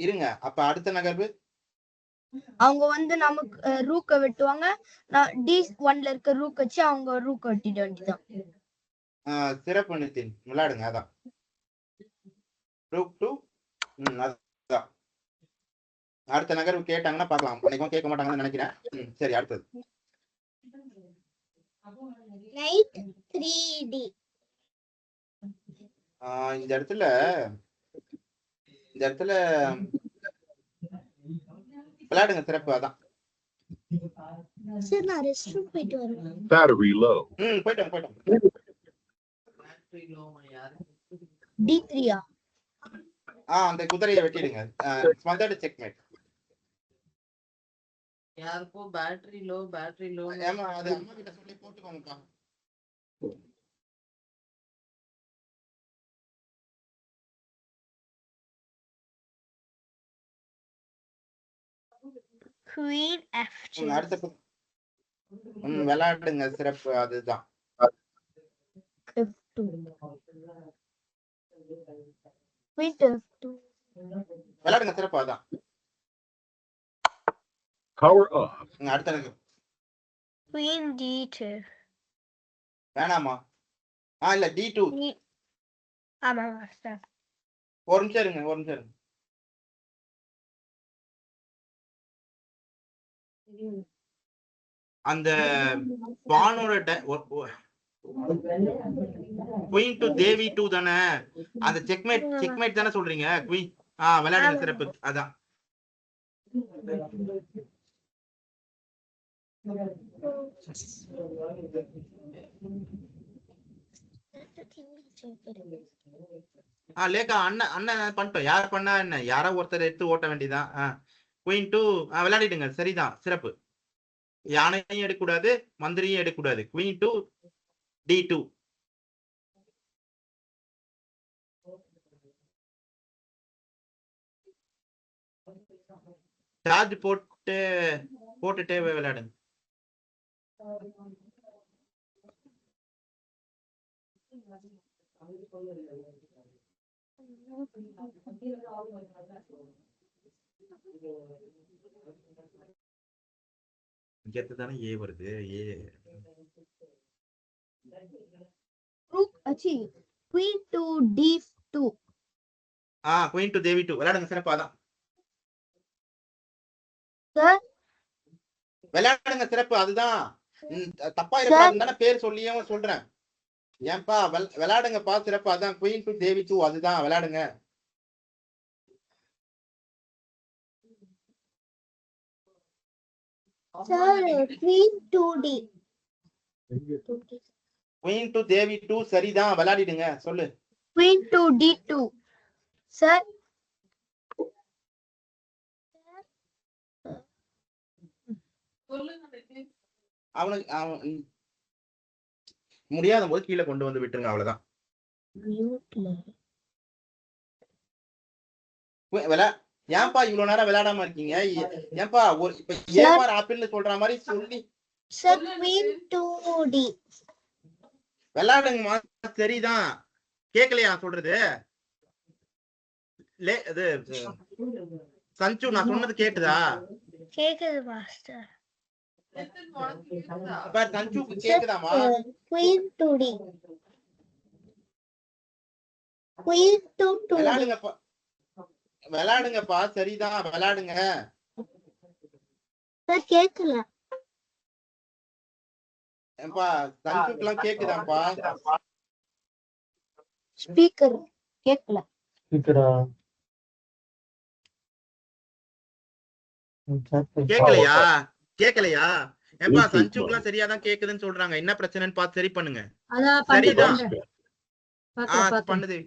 இருங்க, அப்ப அடுத்த நகர்வு அவங்க வந்து நமக்கு ரூக்க வெட்டுவாங்க. நான் D1ல இருக்க ரூக் வச்சு அவங்க ரூக்க வெட்டிட வேண்டியதான். சிறப்பு நிதின், விளையாடுங்க. அதான் ரூக் 2. அதான் அடுத்த நகர்வு கேட்டாங்கன்னா பார்க்கலாம். அன்னைக்கும் கேட்க மாட்டாங்கன்னு நினைக்கிறேன். சரி, அடுத்தது நைட் 3D. இந்த இடத்துல விளையாடுங்க சிறப்பு. அதான் சார் நான் ரெஸ்ட் ரூம் போயிட்டு வரேன். Battery low. போயிட்டோம். D3 அந்த குதிரையை வெட்டிடுங்க. ஸ்மதர்டு செக்மேட். யாருக்கோ பேட்டரி லோ ஏமா அது அம்மா கிட்ட சொல்லி போட்டுக்கோங்கப்பா. Queen F2. அடுத்த விளையாடுங்க சிறப்பு. அதுதான் F2 குயின் F2 விளையாடுங்க சிறப்பு. அதான் Power off. அடுத்த நகர் குயின் D2. வேணாமா? இல்ல D2. ஆமா மாஸ்டர். ஒரு நிமிஷம் இருங்க. அந்த பானோட குயின் டு தேவி 2 தானே? அந்த செக்மேட் தானே சொல்றீங்க? குயின் விளையாடுங்க சிறப்பு. அதான் லேக்கா அண்ணன் பண்ணிட்டோம். யார் பண்ணா என்ன? யாரோ ஒருத்தர் எடுத்து ஓட்ட வேண்டியதான். குயின் 2 விளையாடிடுங்க. சரிதான் சிறப்பு. யானையும் எடுக்கக்கூடாது, மந்திரியும் எடுக்கக்கூடாது. Queen 2 D2. சார்ஜ் போட்டுட்டே விளையாடுங்க. தானே ஏ வருது. Queen to D2. Queen to D 2 விளையாடுங்க சிறப்பு. அதான் சார் விளையாடுங்க சிறப்பு. அதுதான் தப்பா இருக்கக்கூடாதுன்னு தானே பேர் சொல்லியும் சொல்றேன். ஏன்பா விளையாடுங்கப்பா சிறப்பு. அதான் குயின் டு தேவி 2. அதுதான் விளையாடுங்க. Sir queen 2D. Queen to D 2 சரிதான், விளையாடிடுங்க. சொல்லு. Queen to D2. சார் அவனுக்கு முடியாத போது கீழே கொண்டு வந்து விட்டுருங்க. அவ்வளவுதான். ஏன்பா இவ்வளவு நேரம் விளையாடாம இருக்கீங்க? ஏன்பா இப்ப ஏபார் ஆப்பிள்னு சொல்ற மாதிரி சொல்லி சார் குயின் 2D. விளையாடுங்கம்மா. சரிதான். கேட்கலையா சொல்றது? சஞ்சு நான் சொன்னது கேக்குதா? கேக்குது மாஸ்டர். சஞ்சுக்கு கேக்குதாமா? Queen 2D. Queen 2D. விளையாடுங்கப்பா. சரிதான், விளையாடுங்க. சார் கேக்கல. ஏன்பா சஞ்சுக்குலாம் கேக்குதாப்பா? ஸ்பீக்கர் கேட்கல. கேக்கலையா? ஏன்பா சஞ்சுக்குலாம் சரியாதான் கேக்குதுன்னு சொல்றாங்க. என்ன பிரச்சனைன்னு பார்த்து சரி பண்ணுங்க. சரிதான் பண்ணுது.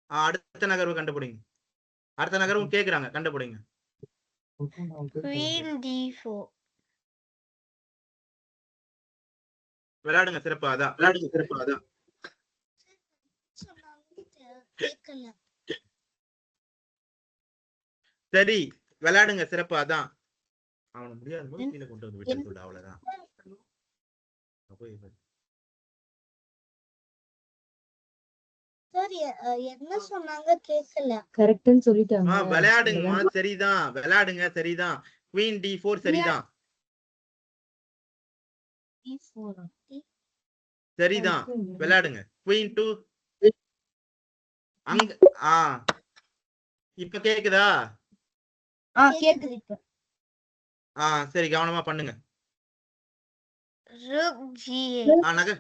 அடுத்த நகர்வு கண்டுபிடிங்க. அடுத்த நகர்வும் கேக்குறாங்க, கண்டுபிடிங்க. Queen D4. விளையாடுங்க சிறப்பு. அதான் சரி, விளையாடுங்க சிறப்பு. அதான் அவனை முடியாத போது கீழே கொண்டு வந்து விட்டு சொல்ல. அவ்வளவுதான். மாஸ்டர் என்ன சொன்னாங்க கேட்கல. கரெக்ட்னு சொல்லிட்டாங்க. விளையாடுங்கம்மா, சரிதான், விளையாடுங்க, சரிதான். குவீன் D4 சரிதான், சரிதான், விளையாடுங்க. குவீன் 2 அங்க. இப்ப கேக்குதா? கேக்குது இப்ப. சரி, கவனமா பண்ணுங்க. ருக் G8.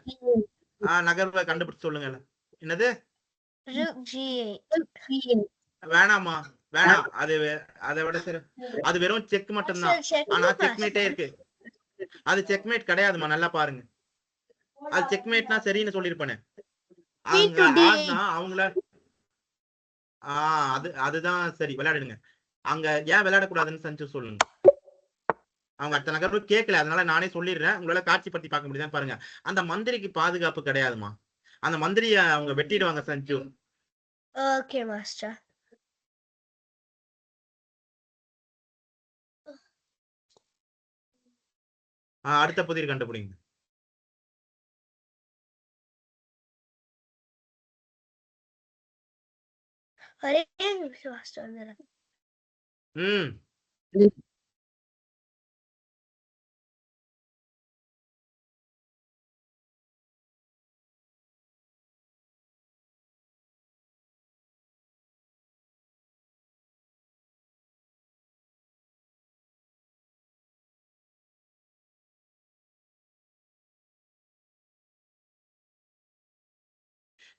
நகர்வை கண்டுபிடிச்சு சொல்லுங்க. என்னது? ருக் G8. வேணாமா, வேணாம். அதை விட சரி, அது வெறும் செக் மட்டும்தான். ஆனா செக்மேட்டே இருக்கு. அது செக்மேட் கிடையாதுமா, நல்லா பாருங்க. அது செக்மேட்னா சரின்னு சொல்லிருப்பேனே. அவங்கள அதுதான் சரி, விளையாடுங்க. அங்க ஏன் விளையாடக்கூடாதுன்னு சஞ்சு சொல்லுங்க. அவங்க அடுத்த நகர்வு கேட்கல, அதனால நானே சொல்லிடுறேன். உங்களால காட்சிப்படுத்தி பார்க்க முடியுதான் பாருங்க. அந்த மந்திரிக்கு பாதுகாப்பு கிடையாதுமா. அந்த மந்திரிய அவங்க வெட்டிடுவாங்க சஞ்சு. Okay master. அடுத்த புதிர் கண்டுபிடிங்க. ஒரே நிமிஷம் மாஸ்டர் வந்துடுறேன்.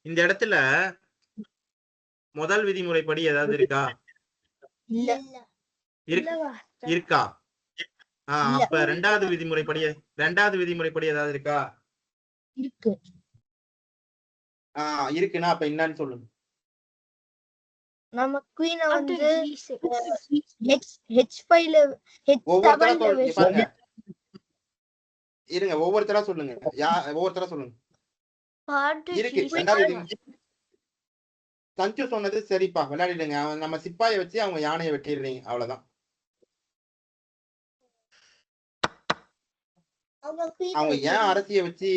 இந்த இடத்துல முதல் விதிமுறைப்படி ஏதாவது இருக்கா? இல்ல. இருக்கா? அப்ப ரெண்டாவது விதிமுறைப்படி ஏதாவது இருக்கா? இருக்கு. இருக்குன்னா அப்ப என்னன்னு சொல்லுங்க. நம்ம குவீனை வந்து H5ல பாருங்க, இருங்க, ஒவ்வொருத்தரா சொல்லுங்க. ஒவ்வொருத்தரா சொல்லுங்க. இருக்கு. ரெண்டாவது சஞ்சு சொன்னது சரிப்பா, விளையாடிடுங்க. நம்ம சிப்பாயை வச்சு அவங்க யானையை வெட்டிடுறீங்க, அவ்வளவுதான். அவங்க ஏன் அரசியை வச்சு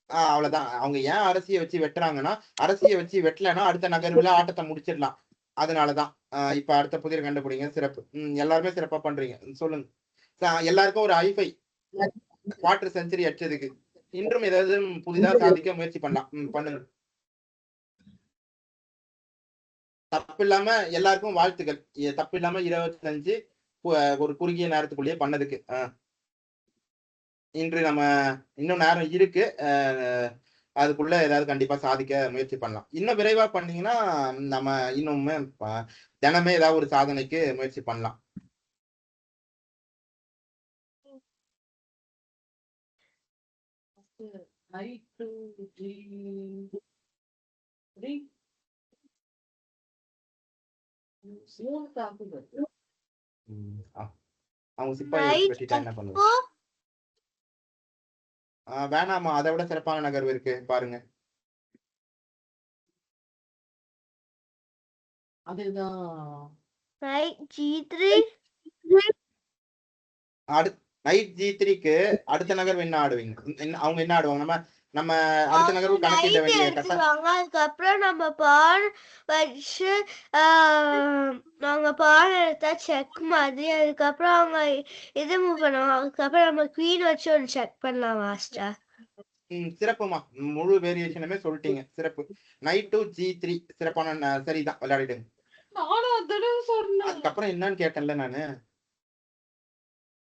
அவ்வளவுதான். அவங்க ஏன் அரசியை வச்சு வெட்டுறாங்கன்னா, அரசியை வச்சு வெட்டலன்னா அடுத்த நகர்வுல ஆட்டத்தை முடிச்சிடலாம். அதனாலதான். இப்ப அடுத்த புதிர் கண்டுபிடிங்க. சிறப்பு. எல்லாருமே சிறப்பா பண்றீங்க. சொல்லுங்க. எல்லாருக்கும் ஒரு ஹைஃபை குவார்டர் செஞ்சுரி அடிச்சதுக்கு. இன்றும் ஏதாவது புதிதா சாதிக்க முயற்சி பண்ணலாம். பண்ணுங்க. தப்பு இல்லாம எல்லாருக்கும் வாழ்த்துக்கள். தப்பு இல்லாம 25 ஒரு குறுகிய நேரத்துக்குள்ளேயே பண்ணதுக்கு. இன்று நம்ம இன்னும் நேரம் இருக்கு. அதுக்குள்ள ஏதாவது கண்டிப்பா சாதிக்க முயற்சி பண்ணலாம். இன்னும் விரைவா பண்ணீங்கன்னா நம்ம இன்னுமே தினமே ஏதாவது ஒரு சாதனைக்கு முயற்சி பண்ணலாம். அவங்க சிப்பாயை வெட்டிட்டா என்ன பண்ணுவாங்க? வேணாமா, அதை விட சிறப்பான நகர்வு இருக்கு பாருங்க. நைட் G3க்கு அடுத்த நகர்வு என்ன ஆடுவீங்க? அவங்க என்ன ஆடுவாங்க? நம்ம அடுத்த நகர்வு கணக்கிட வேண்டிய அதுக்கப்புறம் நம்ம பால் வச்சு நாங்க பால் எடுத்தா செக் மாதிரி. அதுக்கப்புறம் அவங்க இது மூவ் பண்ணுவாங்க. அதுக்கப்புறம் நம்ம குவீன் வச்சு ஒரு செக் பண்ணலாம் மாஸ்டர். சிறப்புமா, முழு வேரியேஷனுமே சொல்லிட்டீங்க. சிறப்பு. நைட் டு G3 சிறப்பான. சரிதான், விளையாடிடுங்க. அதுக்கப்புறம் என்னன்னு கேட்டேன்ல நானு.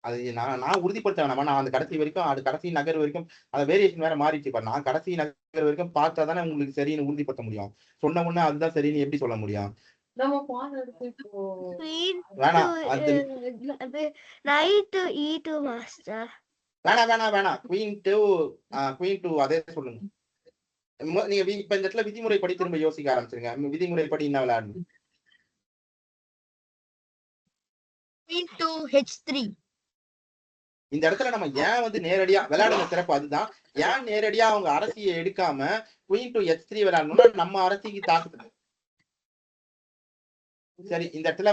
அது நான் உறுதிப்படுத்த வேணாமா? நான் அந்த கடைசி வரைக்கும், அது கடைசி நகர் வரைக்கும் அந்த வேரியேஷன் வேற மாறிச்சு பாரு. நான் கடைசி நகர் வரைக்கும் பார்த்தா தானே உங்களுக்கு சரின்னு உறுதிப்படுத்த முடியும். சொன்ன உடனே அதுதான் சரின்னு எப்படி சொல்ல முடியும்? வேணாம். குவீன் 2 அதே சொல்லுங்க. நீங்க இப்ப இந்த இடத்துல விதிமுறைப்படி திரும்ப யோசிக்க ஆரம்பிச்சிருங்க. விதிமுறைப்படி என்ன விளையாடணும்? இந்த இடத்துல நம்ம ஏன் வந்து நேரடியா விளையாடுற சிறப்பு அதுதான். ஏன் நேரடியா அவங்க அரசியை எடுக்காம குவீன் 2 H3 விளையாடணும்னா நம்ம அரசிக்கு தாக்குது. சரி, இந்த இடத்துல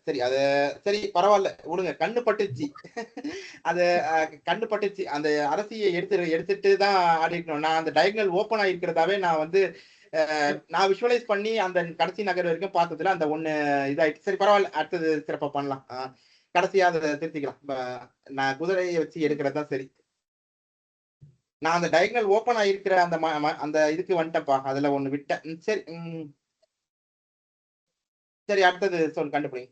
சரி, அது சரி, பரவாயில்ல, விடுங்க. கண்ணு பட்டுச்சு. அது கண்ணு பட்டுச்சு. அந்த அரசியை எடுத்துட்டு தான் ஆடிக்கணும். நான் அந்த டயகனல் ஓப்பன் ஆகிருக்கிறதாவே நான் வந்து நான் விஷுவலைஸ் பண்ணி அந்த கடைசி நகர் வரைக்கும் பார்த்ததுல அந்த ஒண்ணு இதாயிடுச்சு. சரி பரவாயில்ல, அடுத்தது சிறப்பா பண்ணலாம். கடைசியா அதை திருத்திக்கலாம். நான் குதிரையை வச்சு எடுக்கிறது தான் சரி. நான் அந்த டயகனல் ஓப்பன் ஆயிருக்கிற அந்த அந்த இதுக்கு வந்துட்டேன்ப்பா. அதுல ஒண்ணு விட்டேன். சரி சரி, அடுத்தது சொல், கண்டுபிடிங்க.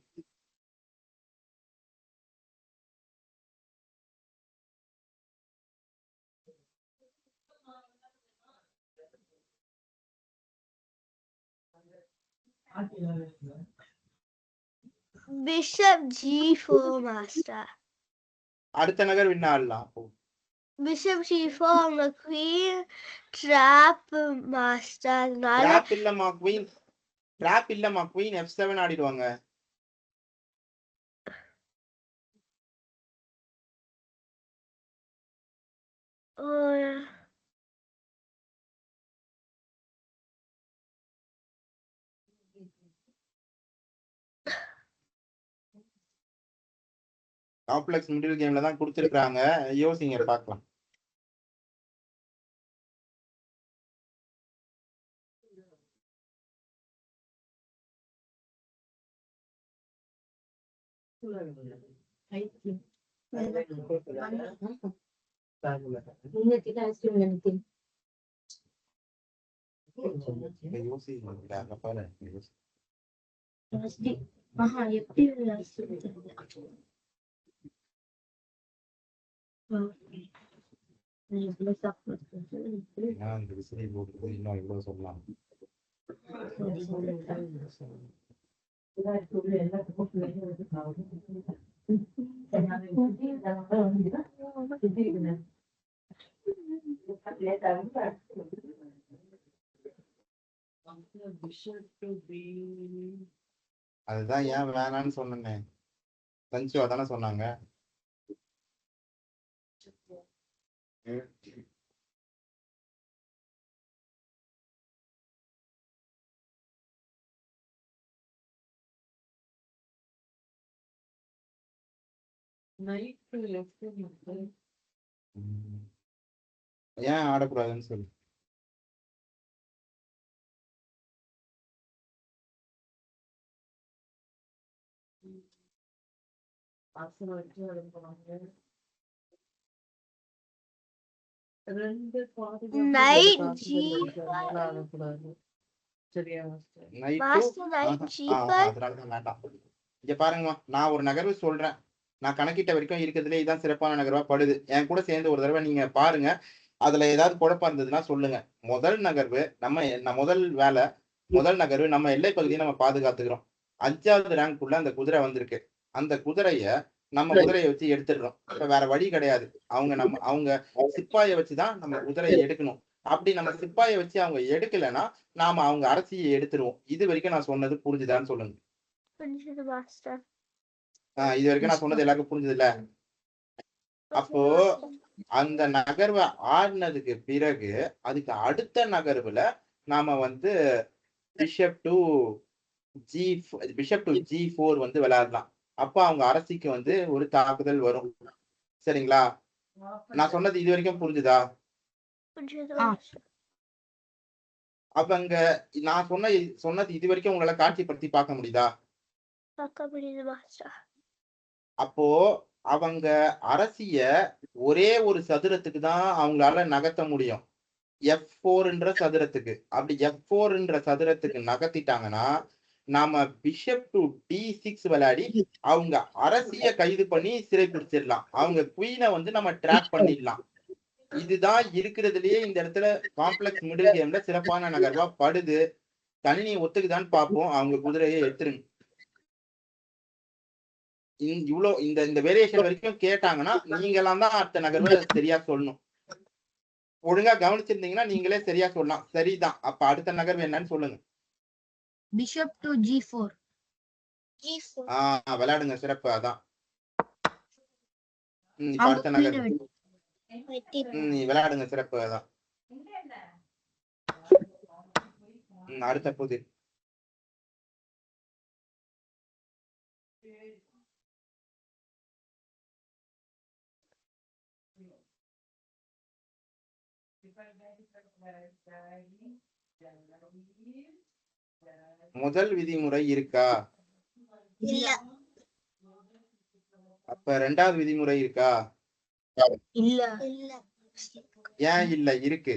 Bishop G4 master. அடுத்த நகர் வின் ஆடலாம். பிஷப் G4 அவங்க குவீன் ட்ராப் மாஸ்டர். அதனால ட்ராப் இல்லம்மா குவீன், ட்ராப் இல்லம்மா குவீன் F7 ஆடிடுவாங்க. காம்ப்ளெக்ஸ் மிடில் கேம்ல தான் கொடுத்துருக்காங்க, யோசிங்க பார்க்கலாம். இன்னும் எவ்வளவு சொல்லலாம். அதுதான் ஏன் வேணான்னு சொன்னேன். சஞ்சு அதானே சொன்னாங்க. ஏன் ஆடக்கூடாதுன்னு சொல்லு. Knight G5. Knight Master Knight G5. அதனாலதான் வேண்டாம். இங்க பாருங்கம்மா, நான் ஒரு நகர்வு சொல்றேன். நான் கணக்கிட்ட வரைக்கும் இருக்கிறதுல இதுதான் சிறப்பான நகர்வா படுது. என் கூட சேர்ந்து ஒரு தடவை நீங்க பாருங்க. அதுல ஏதாவது குழப்பம் இருந்ததுன்னா சொல்லுங்க. முதல் நகர்வு முதல் வேலை, முதல் நகர்வு நம்ம எல்லை பகுதியை நம்ம பாதுகாத்துக்கிறோம். 5வது ரேங்க் உள்ள அந்த குதிரை வந்திருக்கு. அந்த குதிரைய நம்ம குதிரையை வச்சு எடுத்துடுறோம். இப்ப வேற வழி கிடையாது. அவங்க சிப்பாயை வச்சுதான் நம்ம குதிரையை எடுக்கணும். அப்படி நம்ம சிப்பாயை வச்சு அவங்க எடுக்கலைன்னா நாம அவங்க அரசியை எடுத்துருவோம். இது வரைக்கும் நான் சொன்னது புரிஞ்சுதான்னு சொல்லுங்க. இது வரைக்கும் நான் சொன்னது எல்லாருக்கும் புரிஞ்சது இல்ல? அப்போ அந்த நகர்வை ஆடினதுக்கு பிறகு அதுக்கு அடுத்த நகர்வுல நாம பிஷப் டு G4 விளையாடலாம். அப்ப அவங்க அரசிக்கு ஒரு தாக்குதல் வரும். சரிங்களா? நான் சொன்னது இது வரைக்கும் புரிஞ்சுதா? அப்ப அங்க நான் சொன்னது இது வரைக்கும் உங்களால காட்சிப்படுத்தி பார்க்க முடியுதா? அப்போ அவங்க அரசிய ஒரே ஒரு சதுரத்துக்கு தான் அவங்களால நகர்த்த முடியும். F4ன்ற சதுரத்துக்கு. அப்படி F4ன்ற சதுரத்துக்கு நகர்த்திட்டாங்கன்னா நாம பிஷப் டு D6 விளையாடி அவங்க அரசிய கைது பண்ணி சிறை பிடிச்சிடலாம். அவங்க குயினை நம்ம ட்ராப் பண்ணிடலாம். இதுதான் இருக்கிறதுலயே இந்த இடத்துல காம்ப்ளெக்ஸ் மிடில் கேம்ல சிறப்பான நகர்வா படுது. கணினி ஒத்துக்குதான்னு பார்ப்போம். அவங்க குதிரையை எடுத்துருங்க. இந்த வேரியேஷன் வரைக்கும் கேட்டாங்கன்னா நீங்க எல்லாம் தான் அடுத்த நகர்வை சரியா சொல்லணும். ஒழுங்கா கவனிச்சிருந்தீங்கன்னா நீங்களே சரியா சொல்லலாம். சரிதான். அப்ப அடுத்த நகர்வு என்னன்னு சொல்லுங்க. Bishop to G4. விளையாடுங்க, சிறப்பு. அதான் அடுத்த நகர்வு விளையாடுங்க, சிறப்பு. அதான் அடுத்த புதிர். முதல் விதிமுறை இருக்கா? இல்ல அப்ப 2வது விதிமுறை இருக்கா? இல்ல ஏன் இல்ல? இருக்கு.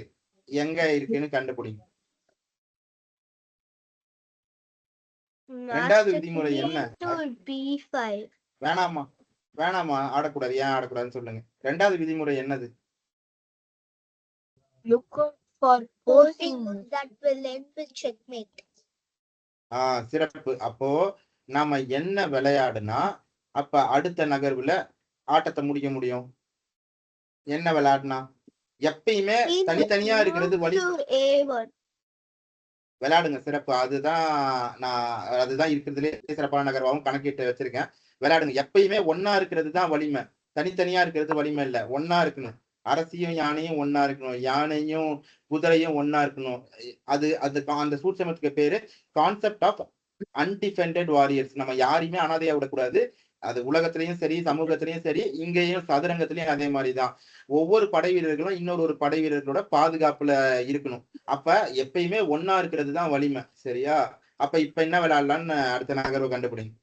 எங்க இருக்குன்னு கண்டுபிடிங்க. 2வது விதிமுறை என்ன? B5. வேணாமா வேணாமா ஆடக்கூடாது. ஏன் ஆடக்கூடாதுன்னு சொல்லுங்க. 2வது விதிமுறை என்னது? look out for forcing That will end with checkmate. சிறப்பு. அப்போ நாம என்ன விளையாடுனா அப்ப அடுத்த நகர்வுல ஆட்டத்தை முடிக்க முடியும்? என்ன விளையாடுனா? எப்பயுமே தனித்தனியா இருக்கிறது வழி. A1. விளையாடுங்க. சிறப்பு. அதுதான் இருக்கிறதுலே சிறப்பான நகர்வாகவும் கணக்கிட்டு வச்சிருக்கேன். விளையாடுங்க. எப்பயுமே ஒன்னா இருக்கிறது தான் வலிமை. தனித்தனியா இருக்கிறது வலிமை இல்ல. ஒன்னா இருக்கணும். அரசியும் யானையும் ஒன்னா இருக்கணும். யானையும் குதிரையும் ஒன்னா இருக்கணும். அந்த சூட்சமத்துக்கு பேரு கான்செப்ட் ஆஃப் அன்டிஃபெண்டட் வாரியர்ஸ். நம்ம யாரையுமே அனாதையா விடக்கூடாது. அது உலகத்திலையும் சரி, சமூகத்திலையும் சரி, இங்கேயும் சதுரங்கத்திலையும் அதே மாதிரிதான். ஒவ்வொரு படை வீரர்களும் இன்னொரு படை வீரர்களோட பாதுகாப்புல இருக்கணும். அப்ப எப்பயுமே ஒன்னா இருக்கிறது தான் வலிமை. சரியா? அப்ப இப்ப என்ன விளையாடலாம்னு அடுத்த நகர்வை கண்டுபிடிங்க.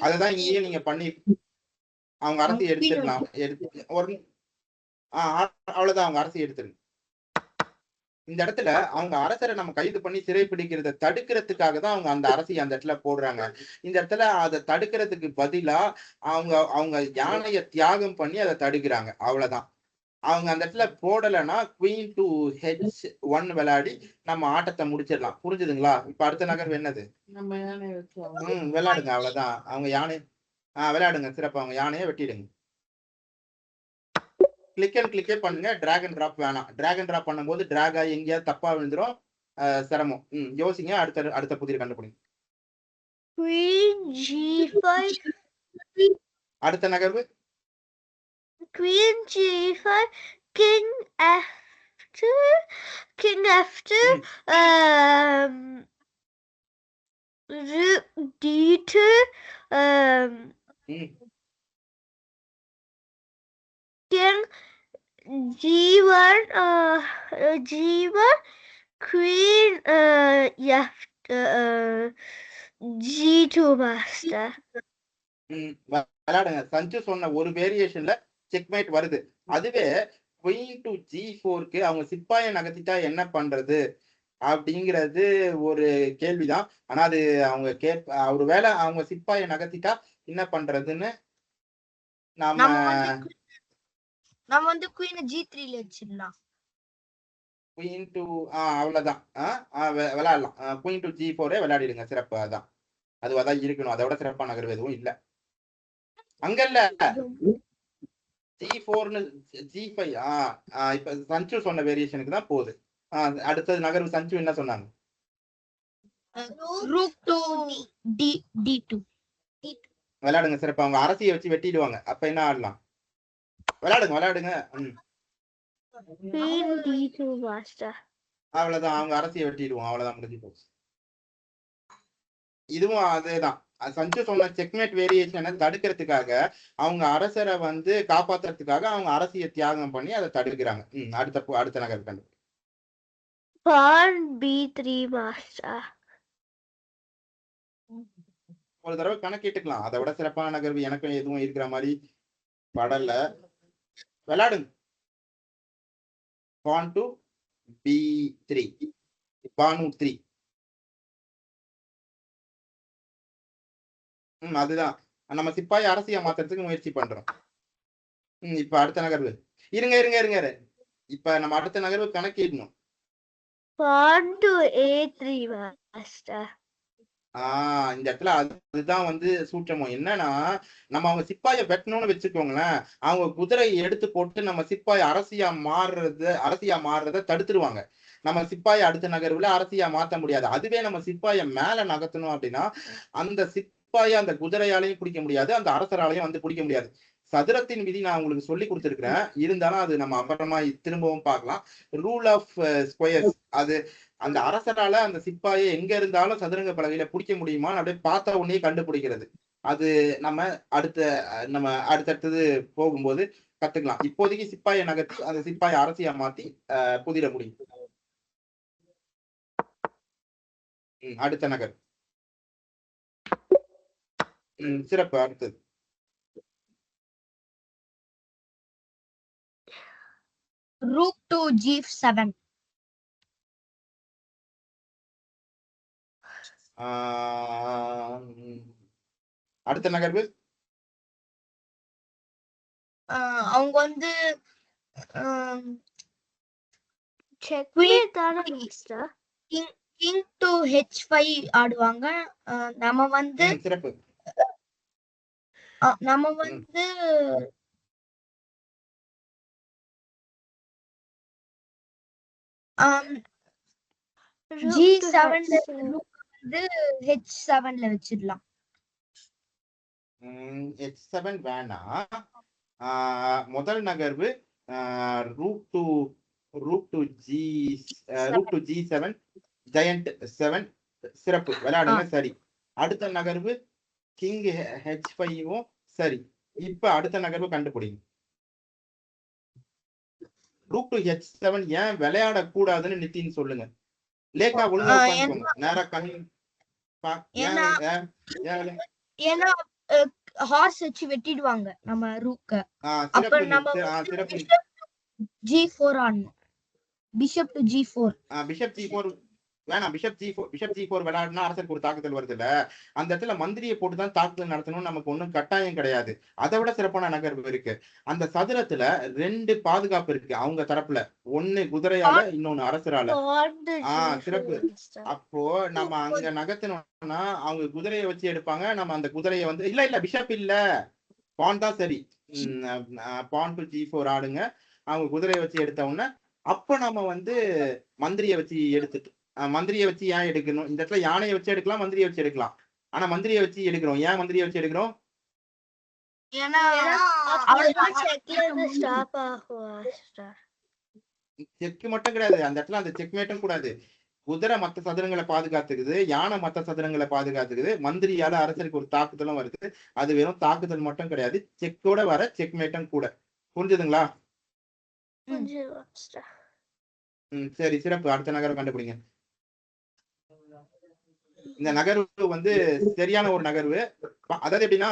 அததான் இங்கேயும் நீங்க பண்ணி அவங்க அரசு எடுத்துடலாம். அவ்வளவுதான். அவங்க அரசு எடுத்துருங்க. இந்த இடத்துல அவங்க அரசரை நம்ம கைது பண்ணி சிறை பிடிக்கிறத தடுக்கிறதுக்காக தான் அவங்க அந்த அரசியை அந்த இடத்துல போடுறாங்க. இந்த இடத்துல அதை தடுக்கிறதுக்கு பதிலா அவங்க யானையை தியாகம் பண்ணி அதை தடுக்கிறாங்க. அவ்வளவுதான். அவங்க அந்த இடத்துல போடலைன்னா குவீன் டு H1 விளையாடி நம்ம ஆட்டத்தை முடிச்சிடலாம். புரிஞ்சுதுங்களா? இப்ப அடுத்த நகர்வு என்னது? விளையாடுங்க. அவ்வளவுதான். அவங்க யானை விளையாடுங்க. சிறப்பு. அவங்க யானையை வெட்டிடுங்க. கிளிக் அண்ட் கிளிக்கே பண்ணுங்க. டிராக் அண்ட் டிராப் வேணாம். டிராக் அண்ட் டிராப் பண்ணும்போது டிராக் ஆகி எங்கேயாவது தப்பா விழுந்துரும். சிரமம். யோசிங்க. அடுத்த புதிர் கண்டுபிடிங்க. Queen G5. அடுத்த நகர்வு Queen G5. King F2. Rook D2. King G1. Queen G2 master. விளையாடுங்க. சஞ்சு சொன்ன ஒரு வேரியேஷன்ல செக்மேட் வருது. அதுவே குயின் டு G4க்கு அவங்க சிப்பாயை நகர்த்திட்டா என்ன பண்றது அப்படிங்கிறது ஒரு கேள்விதான். ஆனா அது அவங்க ஒருவேளை அவங்க சிப்பாயை நகர்த்திட்டா என்ன பண்றதுன்னு நம்ம வந்து குயின் G3ல வச்சிடலாம். குயின் டு அவ்வளவுதான். விளையாடலாம். Queen to G4 விளையாடிடுங்க. சிறப்பு. அதுவாதான் இருக்கணும். அதோட சிறப்பான நகர்வு எதுவும் இல்ல. அங்கல்ல G4ன்னு G5. இப்ப சஞ்சு சொன்ன வேரியேஷனுக்கு தான் போகுது. அடுத்தது நகர்வு சஞ்சு என்ன சொன்னாங்க? rook to D2 விளையாடுங்க. சிறப்பு. அவங்க அரசியை வச்சு வெட்டிடுவாங்க. அப்ப என்ன ஆடலாம்? விளையாடுங்க. Queen D2 master. அவ்வளவுதான். அவங்க அரசியை வெட்டிடுவோம். அவ்வளவுதான். முடிஞ்சு போச்சு. இதுவும் அதேதான். சஞ்சு சொன்ன செக்மேட் வேரியேஷனை தடுக்கிறதுக்காக அவங்க அரசரை வந்து காப்பாத்துறதுக்காக அவங்க அரசியை தியாகம் பண்ணி அதை தடுக்கிறாங்க. அடுத்த நகர் கண்டு Pawn B3 master. ஒரு தடவை கணக்கிட்டுக்கலாம். அதை விட சிறப்பான நகர்வு எனக்கும் எதுவும் இருக்கிற மாதிரி படல. விளையாடுங்க. Pawn to B3. Pawn 3. அதுதான் நம்ம சிப்பாய் அரசியா மாத்துறதுக்கு முயற்சி பண்றோம். இப்ப அடுத்த நகர்வு இருங்க. இப்ப நம்ம அடுத்த நகர்வு கணக்கிடணும். Pawn to A3 master. இந்த இடத்துல அதுதான் வந்து சூட்சமம். என்னன்னா நம்ம அவங்க சிப்பாயை வெட்டணும்னு வச்சுக்கோங்களேன், அவங்க குதிரையை எடுத்து போட்டு நம்ம சிப்பாய் அரசியா மாறுறத தடுத்துருவாங்க. நம்ம சிப்பாயை அடுத்த நகர்வுல அரசியா மாத்த முடியாது. அதுவே நம்ம சிப்பாயை மேல நகர்த்தணும் அப்படின்னா அந்த சிப்பாயை அந்த குதிரையாலையும் பிடிக்க முடியாது, அந்த அரசராலையும் வந்து பிடிக்க முடியாது. சதுரத்தின் விதி நான் உங்களுக்கு சொல்லி கொடுத்துருக்கிறேன். இருந்தாலும் அது நம்ம அப்புறமா திரும்பவும் பார்க்கலாம். Rule of squares. அது அந்த அரசரால அந்த சிப்பாயை எங்க இருந்தாலும் சதுரங்க பலகையில பிடிக்க முடியுமான்னு அப்படியே பார்த்த உடனே கண்டுபிடிக்கிறது. அது நம்ம அடுத்தடுத்தது போகும்போது கத்துக்கலாம். இப்போதைக்கு சிப்பாயை நகர்த்தி அந்த சிப்பாயை அரசியா மாத்தி புதிர முடியும். அடுத்த நகர். சிறப்பு. அடுத்தது. Rook to G7. அடுத்த நகர்வு. அவங்க வந்து செக்மேட் தான மாஸ்டர். கிங் டு H5 ஆடுவாங்க. நம்ம வந்து சிறப்பு. நம்ம வந்து G7 வந்து H7ல வச்சிடலாம். H7 வேணாம். முதல் நகர்வு rook to G7 giant 7 சிறப்பு. விளையாடுங்க. சரி. அடுத்த நகர்வு கிங் H5வும் சரி. இப்ப அடுத்த நகர்வு கண்டுபிடிங்க. rook to H7 ஏன் விளையாட கூடாதுன்னு நித்தின் சொல்லுங்க. லேக்கா ஒழுங்கா உட்கார்ந்துக்கோங்க. நேரா கண்ணு ஏன்னா ஹார்ஸ் வச்சு வெட்டிடுவாங்க நம்ம ரூக்க. அப்ப நம்ம G4 ஆடணும். Bishop to G4. Bishop G4 வேணாம். பிஷப் G4 விளையாடுனா அரசருக்கு ஒரு தாக்குதல் வருது இல்ல, அந்த இடத்துல மந்திரியை போட்டுதான் தாக்குதல் நடத்தணும். நமக்கு ஒன்றும் கட்டாயம் கிடையாது. அதை விட சிறப்பான நகர்வு இருக்கு. அந்த சதுரத்துல 2 பாதுகாப்பு இருக்கு அவங்க தரப்புல. ஒண்ணு குதிரையால, இன்னொன்னு அரசரால. சிறப்பு. அப்போ நம்ம அங்க நகர்த்தணும்னா அவங்க குதிரையை வச்சு எடுப்பாங்க. நம்ம அந்த குதிரையை வந்து இல்ல பிஷப் இல்ல, பான் தான். சரி. பான் டு G4 ஆடுங்க. அவங்க குதிரையை வச்சு எடுத்த உடனே அப்ப நம்ம வந்து மந்திரியை வச்சு எடுத்துட்டு, மந்திரியை வச்சு ஏன் எடுக்கணும்? இந்த இடத்துல யானையை வச்சு எடுக்கலாம், மந்திரியை வச்சு எடுக்கலாம். ஆனா மந்திரியை வச்சு எடுக்கிறோம். ஏன் மந்திரியை வச்சு எடுக்கிறோம்? செக் மட்டும் கிடையாது அந்த இடத்துல. அந்த செக் மேட்டும் கூடாது. குதிரை மத்த சதுரங்களை பாதுகாத்துக்குது, யானை மத்த சதுரங்களை பாதுகாத்துக்குது, மந்திரியால அரசருக்கு ஒரு தாக்குதலும் வருது. அது வெறும் தாக்குதல் மட்டும் கிடையாது, செக்கோட வர செக் மேட்டும் கூட. புரிஞ்சுதுங்களா? சரி. சிறப்பு. அடுத்த நகர்வு கண்டுபிடிங்க. இந்த நகர்வு வந்து சரியான ஒரு நகர்வு. அதாவது எப்படின்னா,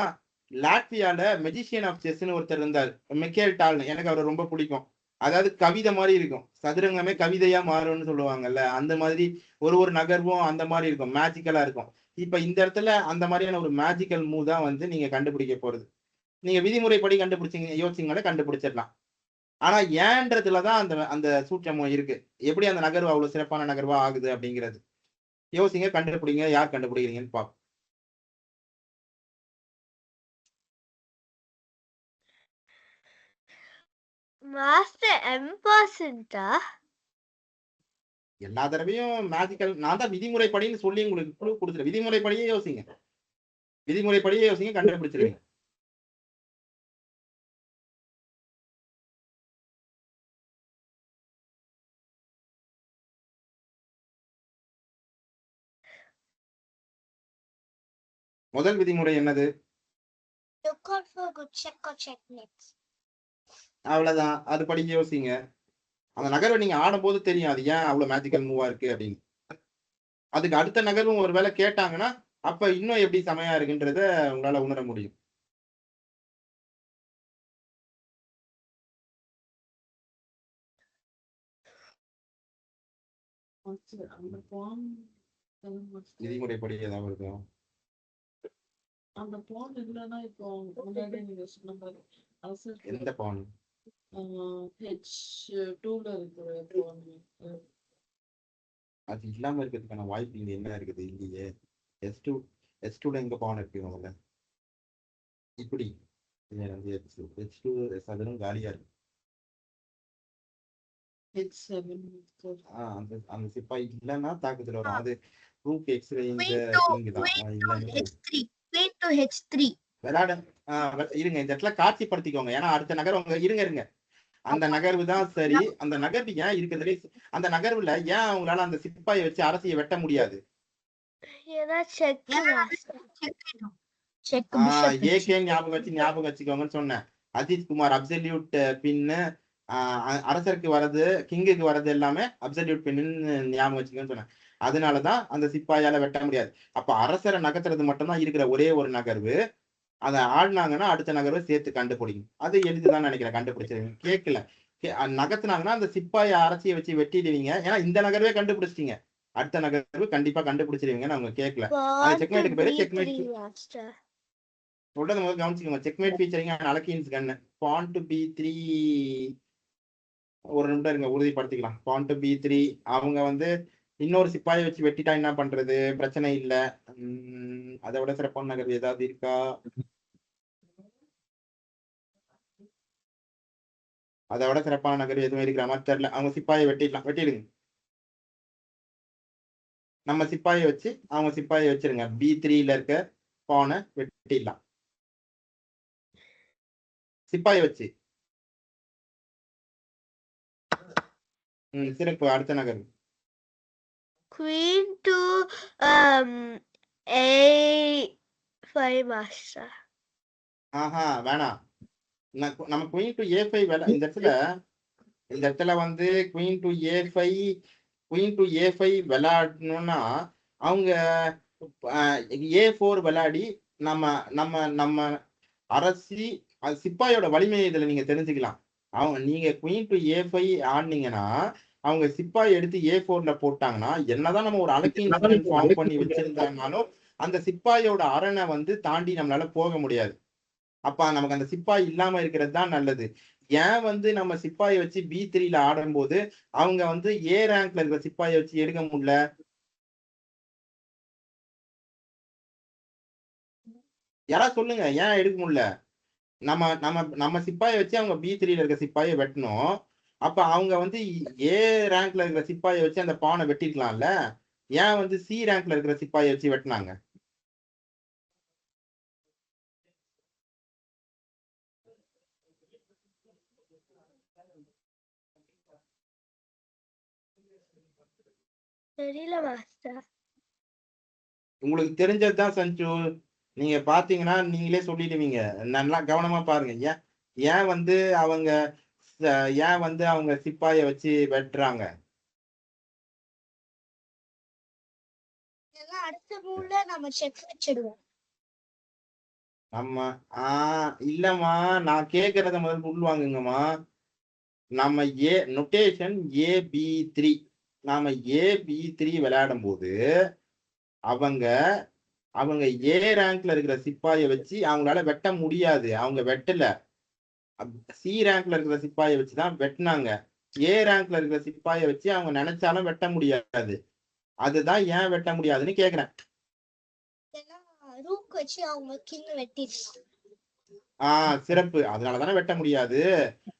லாட்வியால மெஜிஷியன் ஆஃப் செஸ்ன்னு ஒருத்தர் இருந்தார், மிக்கேல் டால்னு. எனக்கு அவரை ரொம்ப பிடிக்கும். அதாவது கவிதை மாதிரி இருக்கும். சதுரங்கமே கவிதையா மாறும்னு சொல்லுவாங்கல்ல, அந்த மாதிரி ஒரு நகர்வும் அந்த மாதிரி இருக்கும், மேஜிக்கலா இருக்கும். இப்ப இந்த இடத்துல அந்த மாதிரியான ஒரு மேஜிக்கல் மூவ் தான் வந்து நீங்க கண்டுபிடிக்க போறது. நீங்க விதிமுறைப்படி கண்டுபிடிச்சீங்க, யோசிச்சீங்கன்னா கண்டுபிடிச்சிடலாம். ஆனா ஏன்றதுலதான் அந்த சூட்சமம் இருக்கு. எப்படி அந்த நகர்வு அவ்வளவு சிறப்பான நகர்வா ஆகுது அப்படிங்கிறது யோசிங்க. கண்டுபிடிங்க. யார் கண்டுபிடிக்கிறீங்கன்னு பாப்போம். Master M%. எல்லா தடவையும் மேஜிக்கல். நான் தான் விதிமுறைப்படின்னு சொல்லி உங்களுக்கு க்ளூ கொடுத்துருவேன். விதிமுறைப்படியே யோசிங்க. கண்டுபிடிச்சிருவீங்க. முதல் விதிமுறை என்னது? அவ்வளவுதான். அது படி யோசிங்க. அந்த நகர்வை நீங்க ஆடும் போது தெரியும் அது ஏன் அவ்வளவு மேஜிக்கல் மூவா இருக்கு அப்படின்னு. அதுக்கு அடுத்த நகர்வும் ஒருவேளை கேட்டாங்கன்னா அப்ப இன்னும் எப்படி செமையா இருக்குன்றத உங்களால உணர முடியும். விதிமுறைப்படி ஏதாவது இருக்கும். அந்த பான் இல்லைன்னா இப்போ முன்னாடி நீங்க சொன்ன மாதிரி எந்த பான்? H2ல இருக்கிற பான் அது இல்லாம இருக்கிறதுக்கான வாய்ப்பு இங்க என்ன இருக்குது? இல்லையே. S2ல எங்க பான் இருக்கு முதல்ல? இப்படி H2 சதுரம் காலியா இருக்கு. அந்த சிப்பாய் இல்லைன்னா தாக்குதல் வரும். அது ரூக் எக்ஸ்ரே விளையாட. இருங்க, இந்த இடத்துல காட்சிப்படுத்திக்கோங்க. ஏன்னா அடுத்த நகர் உங்க இருங்க. அந்த நகர்வு தான் சரி. அந்த நகர்வு ஏன் இருக்குது? அந்த நகர்வுல ஏன் அவங்களால அந்த சிப்பாயை வச்சு அரசியை வெட்ட முடியாது? ஞாபகம் வச்சுக்கோங்கன்னு சொன்னேன். அஜித் குமார் அப்சல்யூட் பின்னு அரசருக்கு வர்றது, கிங்குக்கு வர்றது எல்லாமே அப்சல்யூட் பின்னு ஞாபகம் வச்சுக்கன்னு சொன்னேன். அதனாலதான் அந்த சிப்பாயால வெட்ட முடியாது. அப்ப அரசரை நகர்த்துறது மட்டும்தான் இருக்கிற ஒரே ஒரு நகர்வு. அதை ஆடினாங்கன்னா அடுத்த நகர்வை சேர்த்து கண்டுபிடிக்கும். அது எளிதுதான் நினைக்கிறேன், கண்டுபிடிச்சிருவீங்க. கேட்கல நகர்த்துனாங்கன்னா அந்த சிப்பாயை அரசியை வச்சு வெட்டிடுவீங்க. ஏன்னா இந்த நகர்வே கண்டுபிடிச்சிட்டீங்க, அடுத்த நகர்வு கண்டிப்பா கண்டுபிடிச்சிருவீங்கன்னு அவங்க கேட்கல. அந்த செக்மேட்டுக்கு பேரு செக்மேட். சொல்றது முதல்ல கவனிச்சுக்கோங்க. செக்மேட் ஃபீச்சரிங் அலக்கின்ஸ் கன்னு. பான் டு பி3. ஒரு நிமிடம் இருங்க, உறுதிப்படுத்திக்கலாம். பான் டு பி3. அவங்க வந்து இன்னொரு சிப்பாயை வச்சு வெட்டிட்டா என்ன பண்றது? பிரச்சனை இல்ல. அதை விட சிறப்பான நகர்வு ஏதாவது இருக்கா? அதை விட சிறப்பான நகர்வு எதுவும் இருக்கிற மாதிரி தெரியல. அவங்க சிப்பாயை வெட்டிடுங்க. நம்ம சிப்பாயை வச்சு அவங்க சிப்பாயை வச்சிருங்க. பி3ல இருக்க பானை வெட்டிடலாம் சிப்பாயை வச்சு. சிறப்பு. அடுத்த நகர்வு Queen to A5 master. வேணாம். நம்ம குயின் டு A5 இந்த இடத்துல வந்து குயின் டு A5 விளையாடணும்னா அவங்க A4 விளையாடி நம்ம நம்ம நம்ம அரசி சிப்பாயோட வலிமையை இதுல நீங்க தெரிஞ்சுக்கலாம். நீங்க குயின் டு A5 ஆடினீங்கன்னா அவங்க சிப்பாய் எடுத்து A4ல போட்டாங்கன்னா, என்னதான் நம்ம ஒரு அலக்கின் ஃபார்ம் பண்ணி வச்சிருந்தாங்கனாலும் அந்த சிப்பாயோட அரணை வந்து தாண்டி நம்மளால போக முடியாது. அப்ப நமக்கு அந்த சிப்பாய் இல்லாம இருக்கிறது தான் நல்லது. ஏன் வந்து நம்ம சிப்பாயை வச்சு B3ல ஆடும்போது அவங்க வந்து A ரேங்க்ல இருக்கிற சிப்பாயை வச்சு எடுக்க முடியல? யாராவது சொல்லுங்க, ஏன் எடுக்க முடியல? நம்ம நம்ம நம்ம சிப்பாயை வச்சு அவங்க B3ல இருக்க சிப்பாயை வெட்டணும். அப்ப அவங்க வந்து A ரேங்க்ல இருக்கிற சிப்பாயை வச்சு அந்த பானை வெட்டிக்கலாம்ல. ஏன் வந்து C ரேங்க்ல இருக்கிற சிப்பாயை வச்சு வெட்டினாங்க? தெரியல மாஸ்டர். உங்களுக்கு தெரிஞ்சதுதான் சஞ்சு. நீங்க பாத்தீங்கன்னா நீங்களே சொல்லிடுவீங்க. நல்லா கவனமா பாருங்க. ஏன் வந்து அவங்க ஏன் வந்து அவங்க சிப்பாயை வச்சு வெட்டுறாங்க? அடுத்த மூவ்ல நம்ம செக் வச்சிடுவோம். நம்ம இல்லம்மா, நான் கேக்குறத முதல்ல உள்வாங்குங்கம்மா. நம்ம நொட்டேஷன் AB3. நாம AB3 விளையாடும் போது அவங்க A ரேங்க்ல இருக்கிற சிப்பாயை வச்சு அவங்களால வெட்ட முடியாது. அவங்க வெட்டல. C ரேங்க்ல இருக்கிற சிப்பாயை வச்சுதான் வெட்டினாங்க. A ரேங்க்ல இருக்கிற சிப்பாயை வச்சு அவங்க நினைச்சாலும் வெட்ட முடியாது. அதுதான் ஏன் வெட்ட முடியாதுன்னு கேக்குறேன். ரூக் வச்சு அவங்க கிங் வெட்டிடலாம். சிறப்பு. அதனாலதானே வெட்ட முடியாது.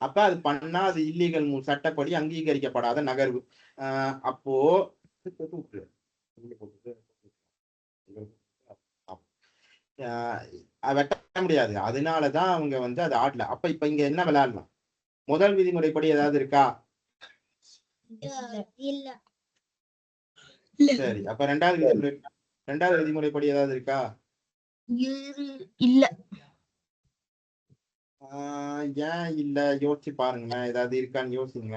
அப்ப அது பண்ணா அது இல்லீகல் சட்டப்படி அங்கீகரிக்கப்படாத நகர்வு. அப்போ வெட்ட முடியாது. அதனாலதான் அவங்க வந்து அது ஆடல. அப்ப இப்ப இங்க என்ன விளையாடலாம்? முதல் விதிமுறைப்படி ஏதாவது இருக்கா? இல்ல. சரி, அப்ப ரெண்டாவது விதிமுறைப்படி ஏதாவது இருக்கா? இல்ல. ஏன் இல்ல? யோசிச்சு பாருங்களேன், ஏதாவது இருக்கான்னு யோசிங்க.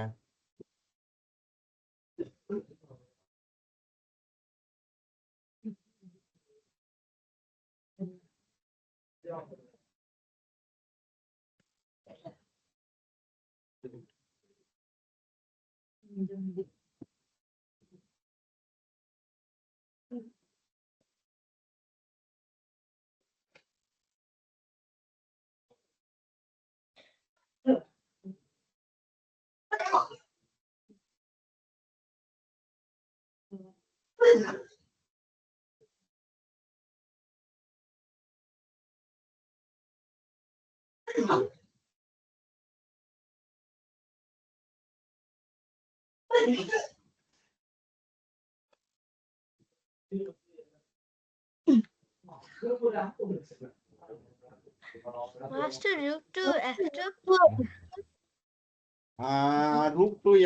Master, rook to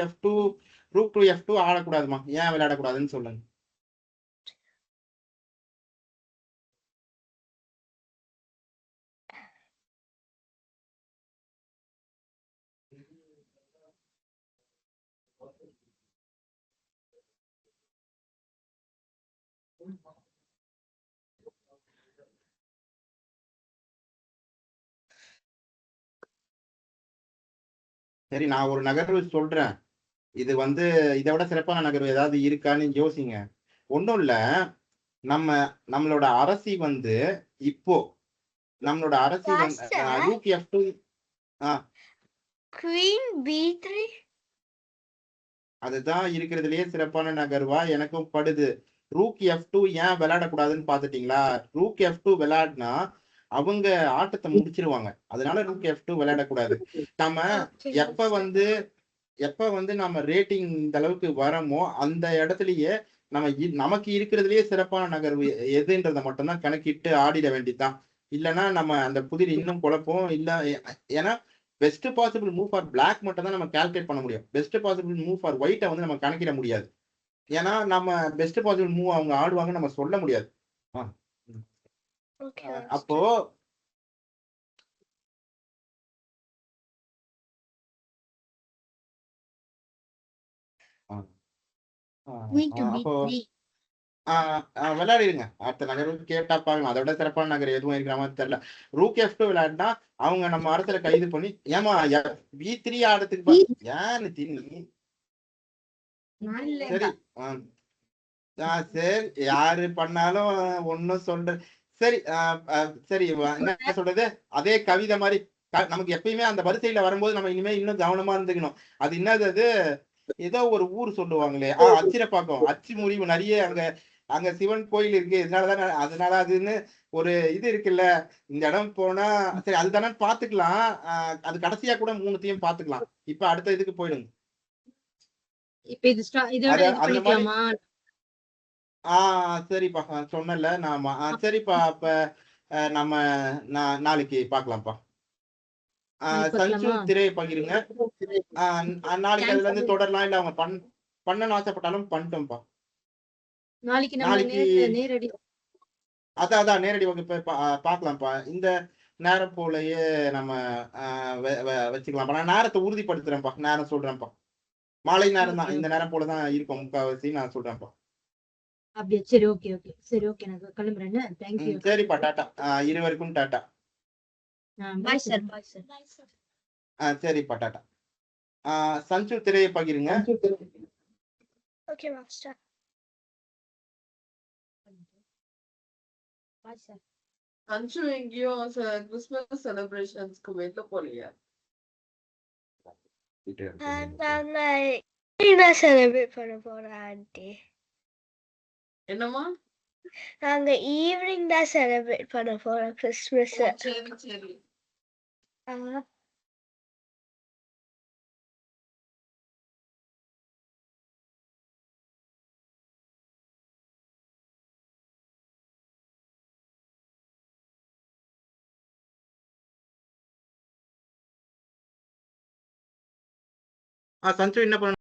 F2. rook to F2 ஆடக்கூடாதுமா. ஏன் விளையாடக்கூடாதுன்னு சொல்லுங்க. சரி, நான் ஒரு நகர்வு சொல்றேன். இது வந்து இதை விட சிறப்பான நகர்வு ஏதாவது இருக்கான்னு யோசிங்க. ஒண்ணும் இல்ல. நம்ம நம்மளோட அரசி வந்து இப்போ நம்மளோட அரசி வந்து Master, rook F2. Queen B3. அதுதான் இருக்கிறதுலயே சிறப்பான நகர்வா எனக்கும் படுது. ரூக் F2 ஏன் விளையாடக்கூடாதுன்னு பாத்துட்டீங்களா? ரூக் F2 விளையாடினா அவங்க ஆட்டத்தை முடிச்சிருவாங்க. அதனால ரூக் F2 விளையாடக்கூடாது. நம்ம Okay, எப்ப master. வந்து எப்ப வந்து நம்ம ரேட்டிங் இந்த அளவுக்கு வரமோ அந்த இடத்துலயே நம்ம நமக்கு இருக்கிறதுலயே சிறப்பான நகர்வு எதுன்றத மட்டும்தான் கணக்கிட்டு ஆடிட வேண்டியதுதான். இல்லைன்னா நம்ம அந்த புதிர் இன்னும் குழப்பம் இல்ல. ஏன்னா best possible move for black மட்டும் தான் நம்ம கால்குலேட் பண்ண முடியும். பெஸ்ட் பாசிபிள் மூவ் ஃபார் ஒயிட்டை வந்து நம்ம கணக்கிட முடியாது. ஏன்னா நம்ம பெஸ்ட் பாசிபிள் மூவ் அவங்க ஆடுவாங்கன்னு நம்ம சொல்ல முடியாது. Okay, அப்போ master. Queen to அப்போ B3. விளையாடிடுங்க. அடுத்த நகர்வு கேட்டா பார்க்கலாம். அதை விட சிறப்பான நகர் எதுவும் இருக்கிற மாதிரி தெரியல. ரூக் F2 விளையாடினா அவங்க நம்ம அரசரை கைது பண்ணி ஏமா B3 ஆடுறதுக்கு ஏன்னு திணி. சரி. சரி, யாரு பண்ணாலும் ஒன்னும் சொல்ற. சரி. சரி, என்ன சொல்றது, அதே கவிதை மாதிரி நமக்கு எப்பயுமே அந்த வரிசையில வரும்போது நம்ம இனிமே இன்னும் கவனமா இருந்துக்கணும். அது என்னது, அது ஏதோ ஒரு ஊர் சொல்லுவாங்களே, அச்சிரப்பாக்கம், அச்சு முறிவு நிறைய அங்க அங்க சிவன் கோயில் இருக்கு. அதனால அதுன்னு ஒரு இது இருக்குல்ல. இந்த இடம் போனா சரி அதுதானே பாத்துக்கலாம். அது கடைசியா கூட 3த்தையும் பாத்துக்கலாம். இப்ப அடுத்த இதுக்கு போயிடுங்க. இப்ப இதோட இது அந்த மாதிரி. பண்ணிக்கலாமா? சரிப்பா. சொன்னல நாம. சரிப்பா. அப்ப நம்ம நாளைக்கு பார்க்கலாம்ப்பா. நாளைக்கு சஞ்சு பார்க்கலாமா? திரையை பகிருங்க. நாளைக்கு அதுல இருந்து தொடரலாம். இல்ல அவங்க பண்ணணும்னு ஆசைப்பட்டாலும் பண்ணிட்டோம்ப்பா. நாளைக்கு நம்ம நாளைக்கு நேரடி அதான் நேரடி வகுப்பை பார்க்கலாம்ப்பா. இந்த நேரம் போலயே நம்ம வச்சுக்கலாம்ப்பா. நான் நேரத்தை உறுதிப்படுத்துறேன்ப்பா. நேரம் சொல்றேன்ப்பா. மாலை நேரம் தான். இந்த நேரம் போலதான் இருக்கும் முக்காவாசி. நான் சொல்றேன்ப்பா. அப்படியா? சரி, ஓகே ஓகே. சரி, ஓகே. நான் கிளம்புறேன். தேங்க்யூ. சரிப்பா. டாட்டா. இருவருக்கும் tata. Bye sir. Bye, sir. சரிப்பா. டாட்டா. சஞ்சு திரையை பகிருங்க. Okay, master. Bye sir. அஞ்சு எங்கேயும் கிறிஸ்மஸ் செலிப்ரேஷன்ஸ்க்கு வெளில போலியா? நாங்க என்ன செலிப்ரேட் பண்ண போறோம் ஆண்டி? என்னம்மா? நாங்க ஈவினிங் தான் செலிப்ரேட் பண்ண போறோம் கிறிஸ்மஸ். சரி. சஞ்சு என்ன பண்ண